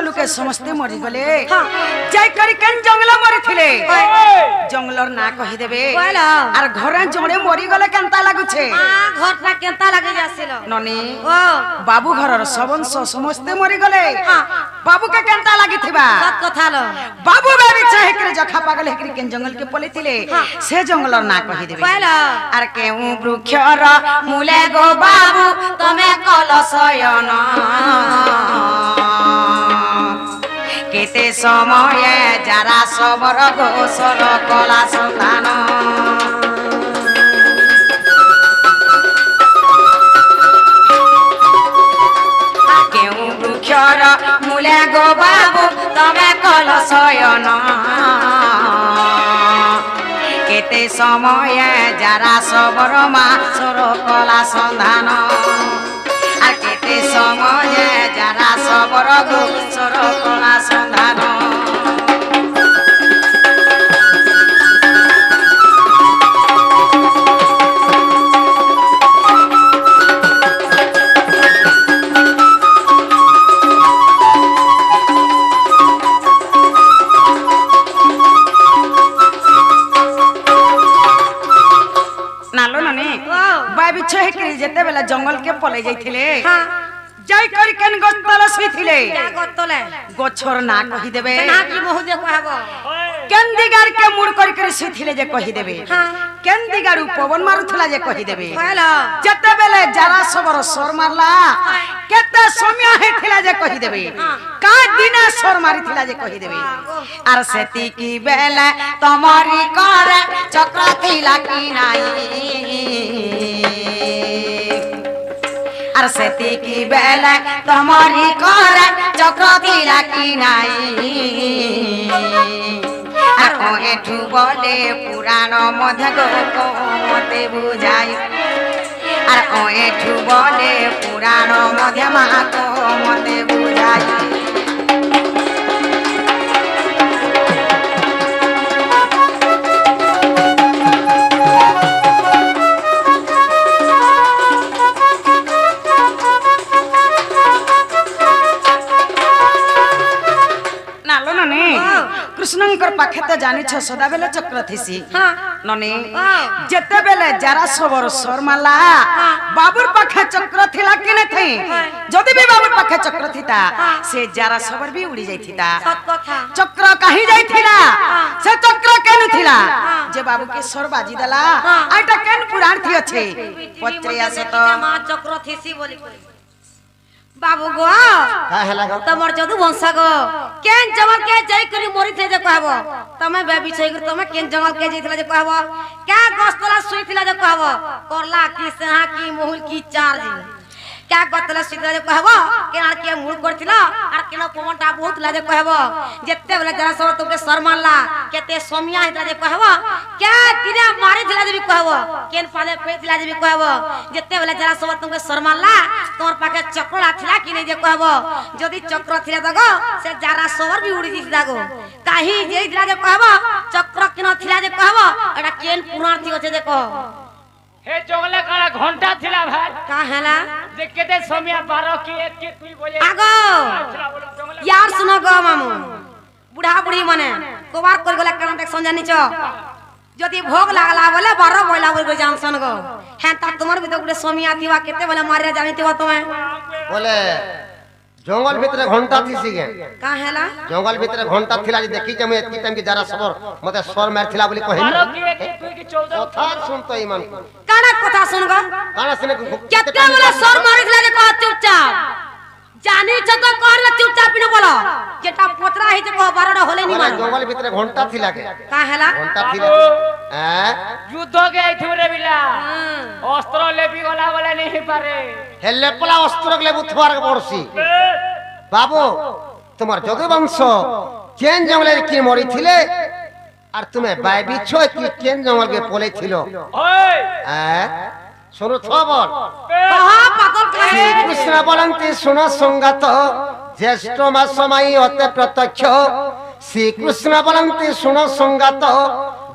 Speaker 2: लोके समस्ते मरी गले जाय करी केन जंगल मरी थिले जंगलर ना कहि देबे आर घरे जड़े मरी गले केनता लागुछे
Speaker 4: ঘরটা কেনতা লাগে যাছিল
Speaker 2: ननी
Speaker 4: ও
Speaker 2: बाबू घरर सबंश समस्ते मरी गले बाबू के केनता लागिथिबा
Speaker 4: সব কথা লো
Speaker 2: बाबू बेबी चाहे करे जखा पागल हेकरी केन जंगल के पले थिले से जंगलर ना कहि देबे
Speaker 4: কয়লা
Speaker 2: आर केउ वृक्षर मूले गो बाबू तमे कलशयन केते समय जारा सबर गोसर कला सन्तान केउ वृक्षर मूले गो बाबू तमे कलशयन केते समय जारा सबर मासर कला सन्धान আর কেতে সময় যারা সবর গোচর কলা সন্ধান नालो ननी बाबी छे के जेते बेला जंगल के पले जाइथिले जाय करी केन गतल सुइथिले
Speaker 4: গতলে
Speaker 2: गछर ना कहि देबे
Speaker 4: না কি বহু যে কহব
Speaker 2: केन दिगार के मुड़ करी करी सुइथिले जे कहि देबे केन दिगार पवन मारुथला जे कहि देबे
Speaker 4: কয়লা
Speaker 2: जेते बेले जारा सबर सर मारला केते समय हेथिला जे कहि देबे का दिना सर मारिथिला जे कहि देबे आर सेती की बेले तमरी करे चक्र थिला की नाई আর সেতি কি বেলা তোমারি করে চক্র দিলা কি নাই আর ও এঠু বলে পুরাণ মধ্যে গো মতে বুঝাই আর ও এঠু বলে পুরাণ মধ্যে মা গো মতে বুঝাই কৃষ্ণঙ্কর পাখে তো জানিছ সদাবেলে চক্র থিসি ননি যেতেবেলে যারা সবর শর্মালা বাবুর পাখে চক্র থিলা কিনে থই যদি বি বাবুর পাখে চক্র থিতা সে যারা সবর বি উড়ি যাইথিতা চক্র কাহি যাইথিলা সে চক্র কেন থিলা যে বাবু কে সর বাজি দেলা আইটা কেন পুরাণ থি আছে পত্রিয়া সত
Speaker 4: মা চক্র থিসি বলি বাবু গো তোমার যদু বংশ গো কেন জঙ্গল কে যাই করি মরিতে যে কহব তুমি বেবি ছই করি তুমি কেন জঙ্গল কে যাইতলা যে কহব কা গস্তলা শুইতলা যে কহব করলা কি সাহা কি মহুল কি চার্জ কা গতলা শুইতলা যে কহব কেন আর কে মুড় করছিল আর কেন পমনটা বহুত লা যে কহব যেতে বেলা যারা সব তোকে শর্মালা কেতে সমিয়া হিতলা যে কহব কে তিরা মারি দিলা যে কহব কেন পালে পেতিলা যে কহব যেতে বেলা যারা সব তোকে শর্মালা তোর পাকে চক্র থিলা কি নাই যে কহব যদি চক্র থিলা দগো সে যারা সবর বি উড়ি দিছি দাগো কাহি যেই দিলা যে কহব চক্র কেন থিলা যে কহব এটা কেন পুরার্থী আছে যে কহ
Speaker 3: হে জঙ্গলে কারা ঘন্টা থিলা ভাই
Speaker 4: কা হেলা
Speaker 3: যে কেতে সমিয়া 12 কি এক কি তুই বলে
Speaker 4: আগো यार सुनो गो मामू बुढ़ा बुढ़ी माने कोबार कर गला कान देख समझानी छ যদি ভোগ লাগলা বলে 12 বইলা বই জানছন গো হ্যাঁ তা তোমার ভিতর গুড়ে সমিয়া দিবা কেতে বলে মারিয়া জানিতেবা তুমি
Speaker 1: বলে জঙ্গল ভিতরে ঘন্টা থিসি গে
Speaker 4: কা হেলা
Speaker 1: জঙ্গল ভিতরে ঘন্টা থিলা যে দেখি যে আমি এতকি টাইম কি যারা সবর মতে সর মার থিলা বলি কহিনি
Speaker 3: 12 কি এক তুই কি 14
Speaker 1: কথা শুনতো ইমান
Speaker 4: কানা কথা শুন গো
Speaker 1: কানা শুনে
Speaker 4: কেতে বলে সর মারিলা যে কহ চুপচাপ জানি ছ তো করলে চুপচাপ পিনো বলো যেটা পতরা হইছে কহ 12টা হলে নি মারো
Speaker 1: জঙ্গল ভিতরে ঘন্টা থিলা গে
Speaker 4: কা হেলা
Speaker 1: ঘন্টা থিলা হ্যাঁ
Speaker 3: যুদ্ধ কে আইথুরে বিলা অস্ত্র লেবি গলা বলে নেই পারে
Speaker 1: হেলে পলা অস্ত্র গলে বুথবার পড়ছি বাবু তোমার যদুবংশ কেন জঙ্গলে কি মরিছিলে আর তুমি বাইবি ছয় কি কেন জঙ্গলকে পলেছিল
Speaker 3: ওই
Speaker 1: হ্যাঁ শোনো খবর
Speaker 4: কহা পাগল কাহে
Speaker 1: কৃষ্ণ বলন্তি শুনো সংগাত জ্যেষ্ঠ মাসমাই অতে প্রত্যক্ষ শ্রীকৃষ্ণ বলন্তি শুনো সংগাত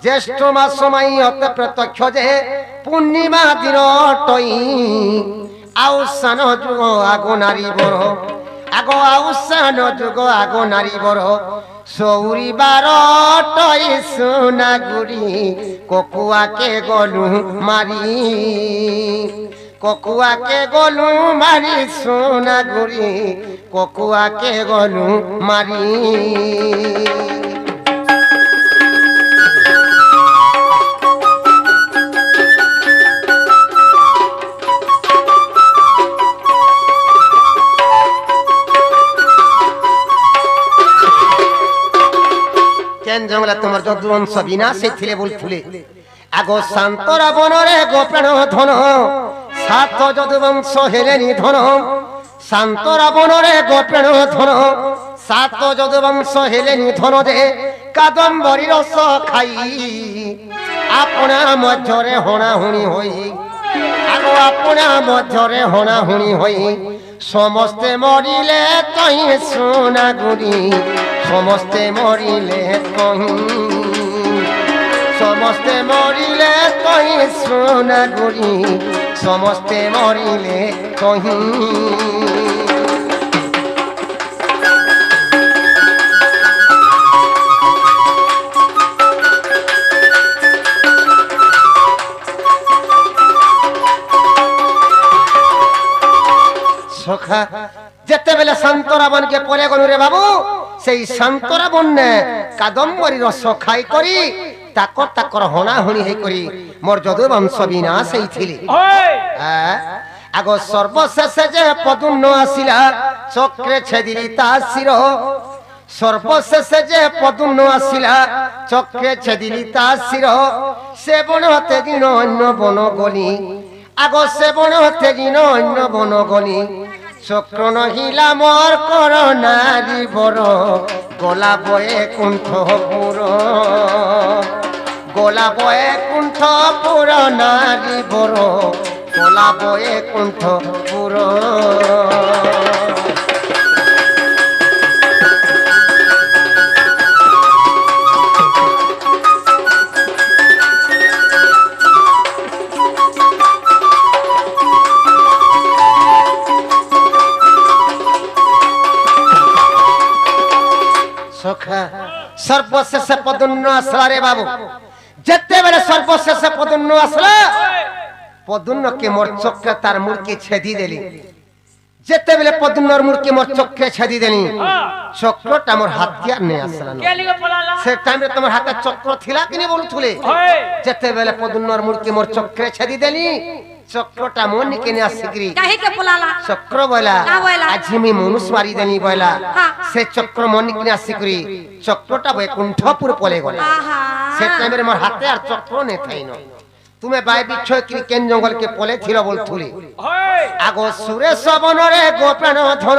Speaker 1: জ্যেষ্ঠ মাসমাই অতে প্রত্যক্ষ যে পূর্ণিমা দিন টই আউসান যুগ আগো নারী বড় আগো আউসান যুগ আগো নারী বড় সৌরি 12 টই সোনা গুড়ি ককুয়াকে গলু মারি ককুয়াকে গলু মারি সোনা গুড়ি ককুয়াকে গলু মারি কেন জঙ্গলে তোমার যদুবংশ বিনাশ ছিলে বলছিলে আগো শান্তরা বনরে গোপেণ ধন সাত যদুবংশ হেলে নিধন শান্তরা বনরে গোপেণ ধন সাত যদুবংশ হেলে নিধন দে কাদম্বরী রস খাই আপনা মধ্যরে হଣାহুଣି হই আগো আপনা মধ্যরে হଣାহুଣି হই সমস্তে মরিলে তই সোনা গুড়ি সমস্তে মরিলে তই সমস্তে মরিলে তই সোনা গুড়ি সমস্তে মরিলে তই সখা যেতেবেলে শান্তরাবনকে পরে গলু রে বাবু সেই শান্তরাবন নে কাদম্বরী রস খাই করি তাকর তাকর হଣାহুଣି হেই করি মোর যদুবংশ বিনাশ হেইছিলি আগ সর্বশেষে যে পদুন্ন আসিলা চক্রে ছেদিলি তা শির সর্বশেষে যে পদুন্ন আসিলা চক্রে ছেদিলি তা শির সে বন হতে দিন অন্য বন গলি আগ সে বন হতে দিন অন্য বন গলি চক্র নহিলা মোর করোনারি বড় গলা বয়ে কুণ্ঠ পুর গলা বয়ে কুণ্ঠ পুর নারী বড় গলা বয়ে কুণ্ঠ পুর সর্বশেষ পদুন্ন আসলা রে বাবু যেতেবেলে সর্বশেষ পদুন্ন আসলা পদুন্নকে মোর চক্রে তার মুরকি ছেদি দেলি যেতেবেলে পদুন্নর মুরকি মোর চক্রে ছেদি দেলি চক্রটা মোর হাতিয়ার নেই আসলা
Speaker 3: কে লিগে পলালা
Speaker 1: সে টাইমে তোমার হাতে চক্র থিলা কিনি বলুথুলে
Speaker 3: হয়
Speaker 1: যেতেবেলে পদুন্নর মুরকি মোর চক্রে ছেদি দেলি চক্রটা মন নিকে নিয়ে আসিকরি
Speaker 4: কাহে কে পলালা
Speaker 1: চক্র বয়লা
Speaker 4: কা বয়লা?
Speaker 1: আজি আমি মনুষ মারি দেনি বয়লা
Speaker 4: হ্যাঁ।
Speaker 1: সে চক্র মন নিকে নিয়ে আসিকরি চক্রটা বৈকুণ্ঠপুর পলে গলে
Speaker 4: আহা
Speaker 1: সে টাইমে মোর হাতে আর চক্র নে থাইন তুমি বাই বিচ্ছয় কি কেন জঙ্গল কে পলে থিল বলথুলি
Speaker 3: হয়
Speaker 1: আগো সুরে সবনরে গোপ্রাণ ধন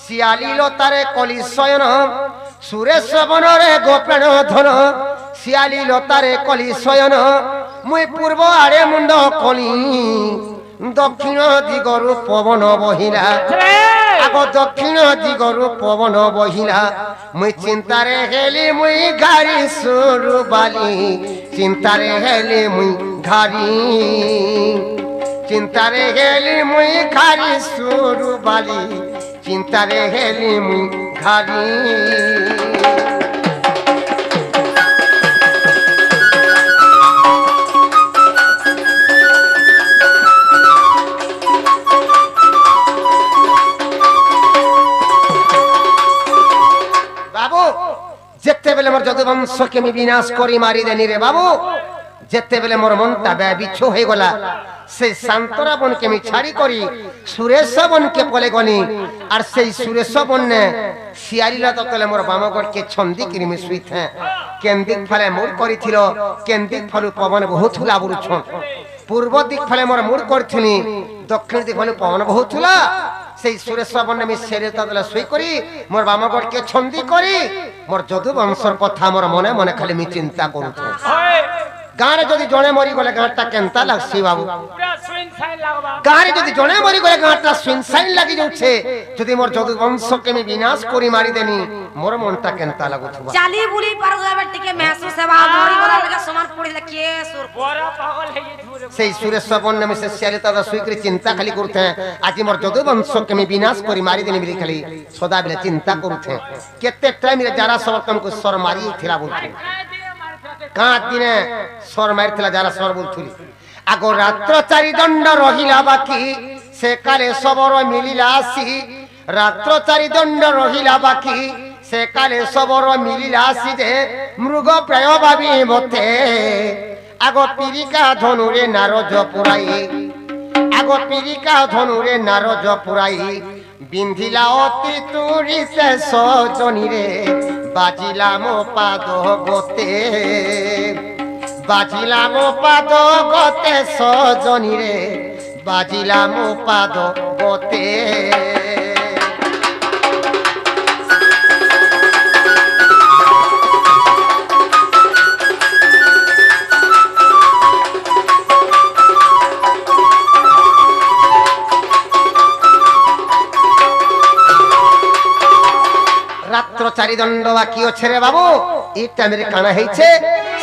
Speaker 1: শিয়ালি লতারে কলি শয়ন সুরে সবনরে গোপ্রাণ ধন শিয়ালি লতারে কলি শয়ন মুই পূর্ব আড়ে মুন্ড কলি দক্ষিণ দিগরু পবন বহিলা আগো দক্ষিণ দিগরু পবন বহিলা মুই চিন্তারে হেলি মুই গাড়ি সুরু বালি চিন্তারে হেলি মুই ঘাড়ি চিন্তারে হেলি মুই ঘাড়ি সুরু বালি চিন্তারে হেলি মুই ঘাড়ি বাবু যেতেবেলে মোর যদুবংশকে আমি বিনাশ করি মারি দেনি রে বাবু যেতেবেলে মোর মনটা ব্যবিচ্ছ হয়ে গলা সেই শান্তরা বনকে আমি ছাড়ি করি সুরেশ বনকে পলে গনি আর সেই সুরেশ বনে শিয়ালিলা ততলে মোর বামগড়কে ছন্দি কিরিমি শুইথে কেন্দিক ফলে মুড় করিছিল কেন্দিক ফলু পবন বহুথুলা বুড়ুছন পূর্ব দিক ফলে মোর মুড় করছিনি দক্ষিণ দিক ফলে পবন বহুথুলা সেই সুরেশ বনে আমি সেরে ততলে শুই করি মোর বামগড়কে ছন্দি করি মোর যদুবংশর কথা মোর মনে মনে খালি আমি চিন্তা করুছ
Speaker 3: হয়
Speaker 1: গাঁরে যদি জনে মরি গলে গাঁটা কেনতা লাগছি বাবু
Speaker 3: পুরা সুইন সাইন লাগবা
Speaker 1: গাঁরে যদি জনে মরি গলে গাঁটা সুইনসাইন লাগি যাচ্ছে যদি মোর যদুবংশকে আমি বিনাশ করি মারি দেনি মোর মনটা কেনতা লাগুথবা
Speaker 4: চালি বুলি পার যাবে টিকে মেহসুস হেবা মরি গলা লাগা সমান পড়িলে কে সুর
Speaker 3: বড় পাগল হয়ে ধুরে
Speaker 1: সেই সুরেশ বনে আমি সে শিয়ালি তাদা শুই করে চিন্তা খালি করতে আজি মোর যদুবংশকে আমি বিনাশ করি মারি দেনি বলি খালি সদা বেলে চিন্তা করতে কেতে টাইমে যারা সব তমকু সর মারি থিলা বলতে কাঁত দিনে সর মারিଥିଲା যারা সর বলথুলি আগ রাত্র চারি দণ্ড রহিলা বাকি সে কালে সবর মিলিলা আসি রাত্র চারি দণ্ড রহিলা বাকি সে কালে সবর মিলিলা আসি যে মৃগ প্রায় ভাবি মতে আগ পিরিকা ধনুরে নারজ পুরাই আগ পিরিকা ধনুরে নারজ পুরাই বিন্ধিলা অতি তুরিতে সজনীরে বাজিলাম পাদ গতে বাজিলাম পাদ গতে সজনীরে বাজিলাম পাদ গতে রাত্র চারি দণ্ড বাকি আছে রে বাবু এই টাইমের কানা হয়েছে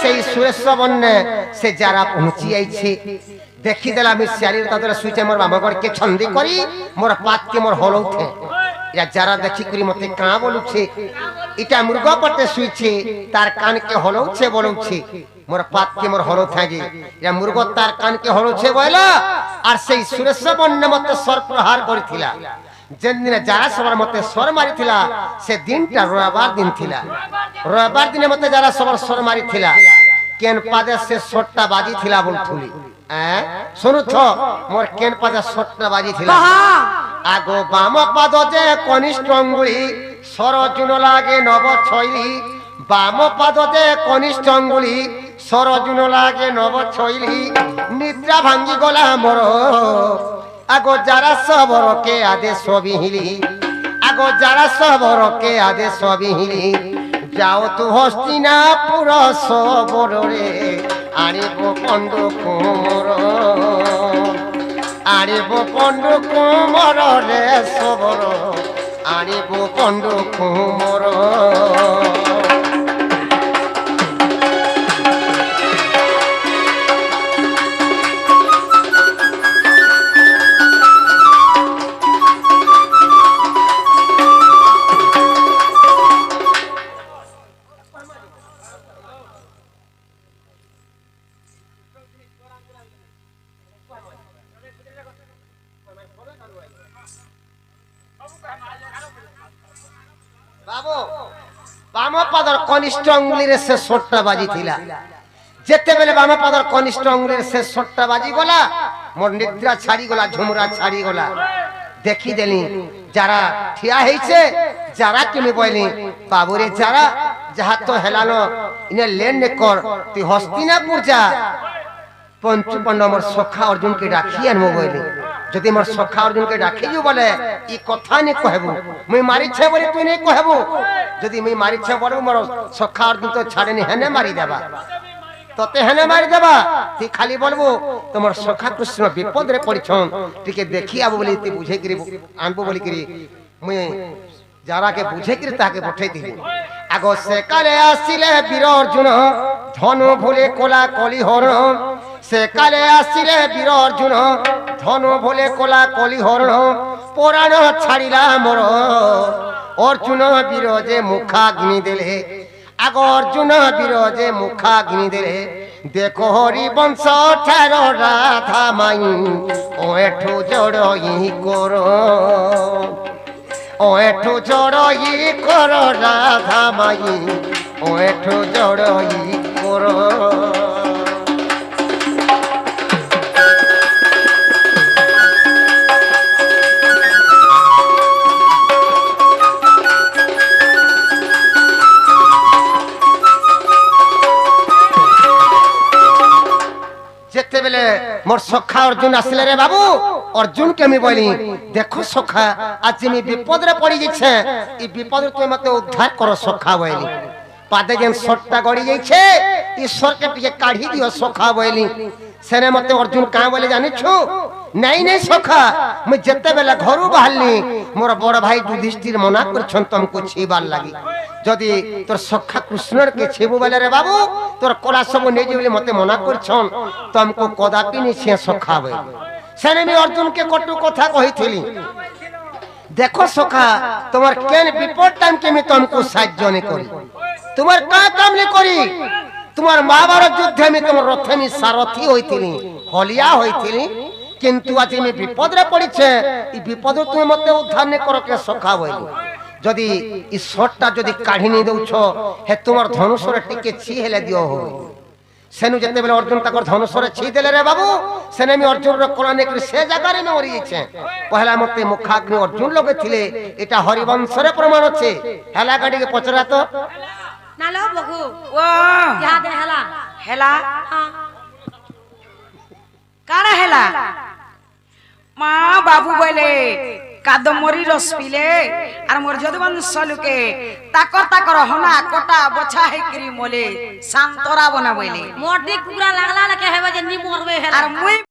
Speaker 1: সেই সুরেশ বন্যে সে যারা পৌঁছি যাইছে দেখি দেলা আমি শিয়ালির তাদের শুইছে মোর বামগড়কে ছন্দি করি মোর পাতকে মোর হলৌথে ইয়া যারা দেখি করি মতে কাঁ বলুছে এটা মৃগ পটে শুইছে তার কানকে হলৌছে বলুছে মোর পাতকে মোর হলো থাকে ইয়া মৃগ তার কানকে হলৌছে বইলা আর সেই সুরেশ বন্যে মতে সরপ্রহার করিছিলা যেদিনে যারা সবার মতে স্বর মারিছিলা সে দিনটা রবিবার দিন ଥିଲା রবিবার দিনে মতে যারা সবার স্বর মারিছিলা কেন পাদে সে শটটা বাজি ଥିଲା বলথুলি শুনুথ মোর কেন পাদে শটটা বাজি ଥିଲା আগো বাম পাদ যে কনিষ্ঠ অঙ্গুলি সরজুন লাগে নব ছইলি বাম পাদ যে কনিষ্ঠ অঙ্গুলি সরজুন লাগে নব ছইলি নিদ্রা ভাঙ্গি গলা মোর আগো যারা সবরকে আদে সবই হিলি আগো যারা সবরকে আদে সবই হিলি যাও তু হস্তিনাপুর সবরে আনিব পণ্ড কুমর আনিব পণ্ড কুমর রে সবর আনিব পণ্ড কুমর বাম পাদর কনিষ্ঠ অঙ্গুলিরে সে শটটা বাজি থিলা যেতেবেলে বাম পাদর কনিষ্ঠ অঙ্গুলিরে সে শটটা বাজি গলা মোর নিদ্রা ছাড়ি গলা ঝুমরা ছাড়ি গলা দেখি দেলি যারা ঠিয়া হইছে যারা কিমি বইলি বাবুরে যারা যাহা তো হেলানো ইনে লেন নে কর তুই হস্তিনাপুর যা পঞ্চু পণ্ড মোর সখা অর্জুনকে ডাকি আনবো বইলি যদি মোর সখা অর্জুনকে ডাকিযু বলে ই কথা নি কহবু মুই মারিছে বলে তুই নি কহবু যদি মুই মারিছে বলে মোর সখা অর্জুন তো ছাড়েনি হেনে মারি দেবা তোতে হেনে মারি দেবা তুই খালি বলবো তোমার সখা কৃষ্ণ বিপদরে পড়িছন টিকে দেখি আবু বলি তুই বুঝে করি আনবো বলি করি মুই যারাকে বুঝে করি তাকে পঠাই দিলি আগো সে কালে আসিলে বীর অর্জুন ধনু ভুলে কোলা কলি হরণ সে কালে আসিলে বীর অর্জুন ধনু ভুলে কোলা কলি হরণ পুরাণ ছাড়িলা মোর অর্জুন বীর যে মুখাগ্নি দেলে আগ অর্জুন বীর যে মুখাগ্নি দেলে দেখো হরি বংশ ঠার রাধা মাই ও এঠু জড়ই কর ও এঠু জড়ই কর রাধা মাই ও এঠু জড়ই কর যেতেবেলে মোর সখা অর্জুন আসলে রে বাবু অর্জুন কে আমি বলি দেখো সখা আজ আমি বিপদরে পড়ি যাচ্ছে এই বিপদরে তুমি মতে উদ্ধার করো সখা বইলি পাদে যেন শটটা গড়ি যাইছে ঈশ্বরকে টিকে কাঢ়ি দিও সখা বইলি সেনে মতে অর্জুন কাঁ বলে জানিছু নাই নাই সখা মুই যেতেবেলে ঘরু বাহারলি মোর বড় ভাই যুধিষ্ঠির মনা করছন তমকু ছিবার লাগি যদি তোর সখা কৃষ্ণর কে ছিবু বলে রে বাবু তোর কলা সব নেই বলে মতে মনা করছন তমকু কদাপি নি সে সখা বই সেনে আমি অর্জুনকে কটু কথা কহিছিলি দেখো সখা তোমার কেন বিপদ টাইম কে আমি তমকু সাহায্য নে করি তোমার কা কাম নে করি তোমার মহাভারত যুদ্ধে আমি তোমার রথে আমি সারথি হইছিলি হলিয়া হইছিলি কিন্তু আজ আমি বিপদরে পড়িছে এই বিপদ তুমি মতে উদ্ধার নে করো কে সখা বইলি যদি ঈশ্বরটা যদি কাঢ়ি নি দউছ হে তোমার ধনুষরে টিকে ছি হেলে দিও হই সেনু যেতেবেলে অর্জুন তাকর ধনুষরে ছি দেলে রে বাবু সেনে আমি অর্জুনর কোরআনে করে সে জায়গারে মরি যাচ্ছে পহলা মতে মুখাগ্নি অর্জুন লগে থিলে এটা হরিবংশরে প্রমাণ আছে হেলা গাড়িকে পচরা তো
Speaker 4: নালো বগু
Speaker 2: ও
Speaker 4: ইহা দে হেলা
Speaker 2: হেলা
Speaker 4: হ্যাঁ
Speaker 2: কারা হেলা মা বাবু বলে কাদমরি রস পিলে আর মোর যদুবংশ লোকে তাকর হনা কটা বছা হেকরি মলে শান্তরা বনা বলে
Speaker 4: মোটি কুকুরা লাগলা লেকে হেবে যে নি মরবে হেলা
Speaker 2: আর মুই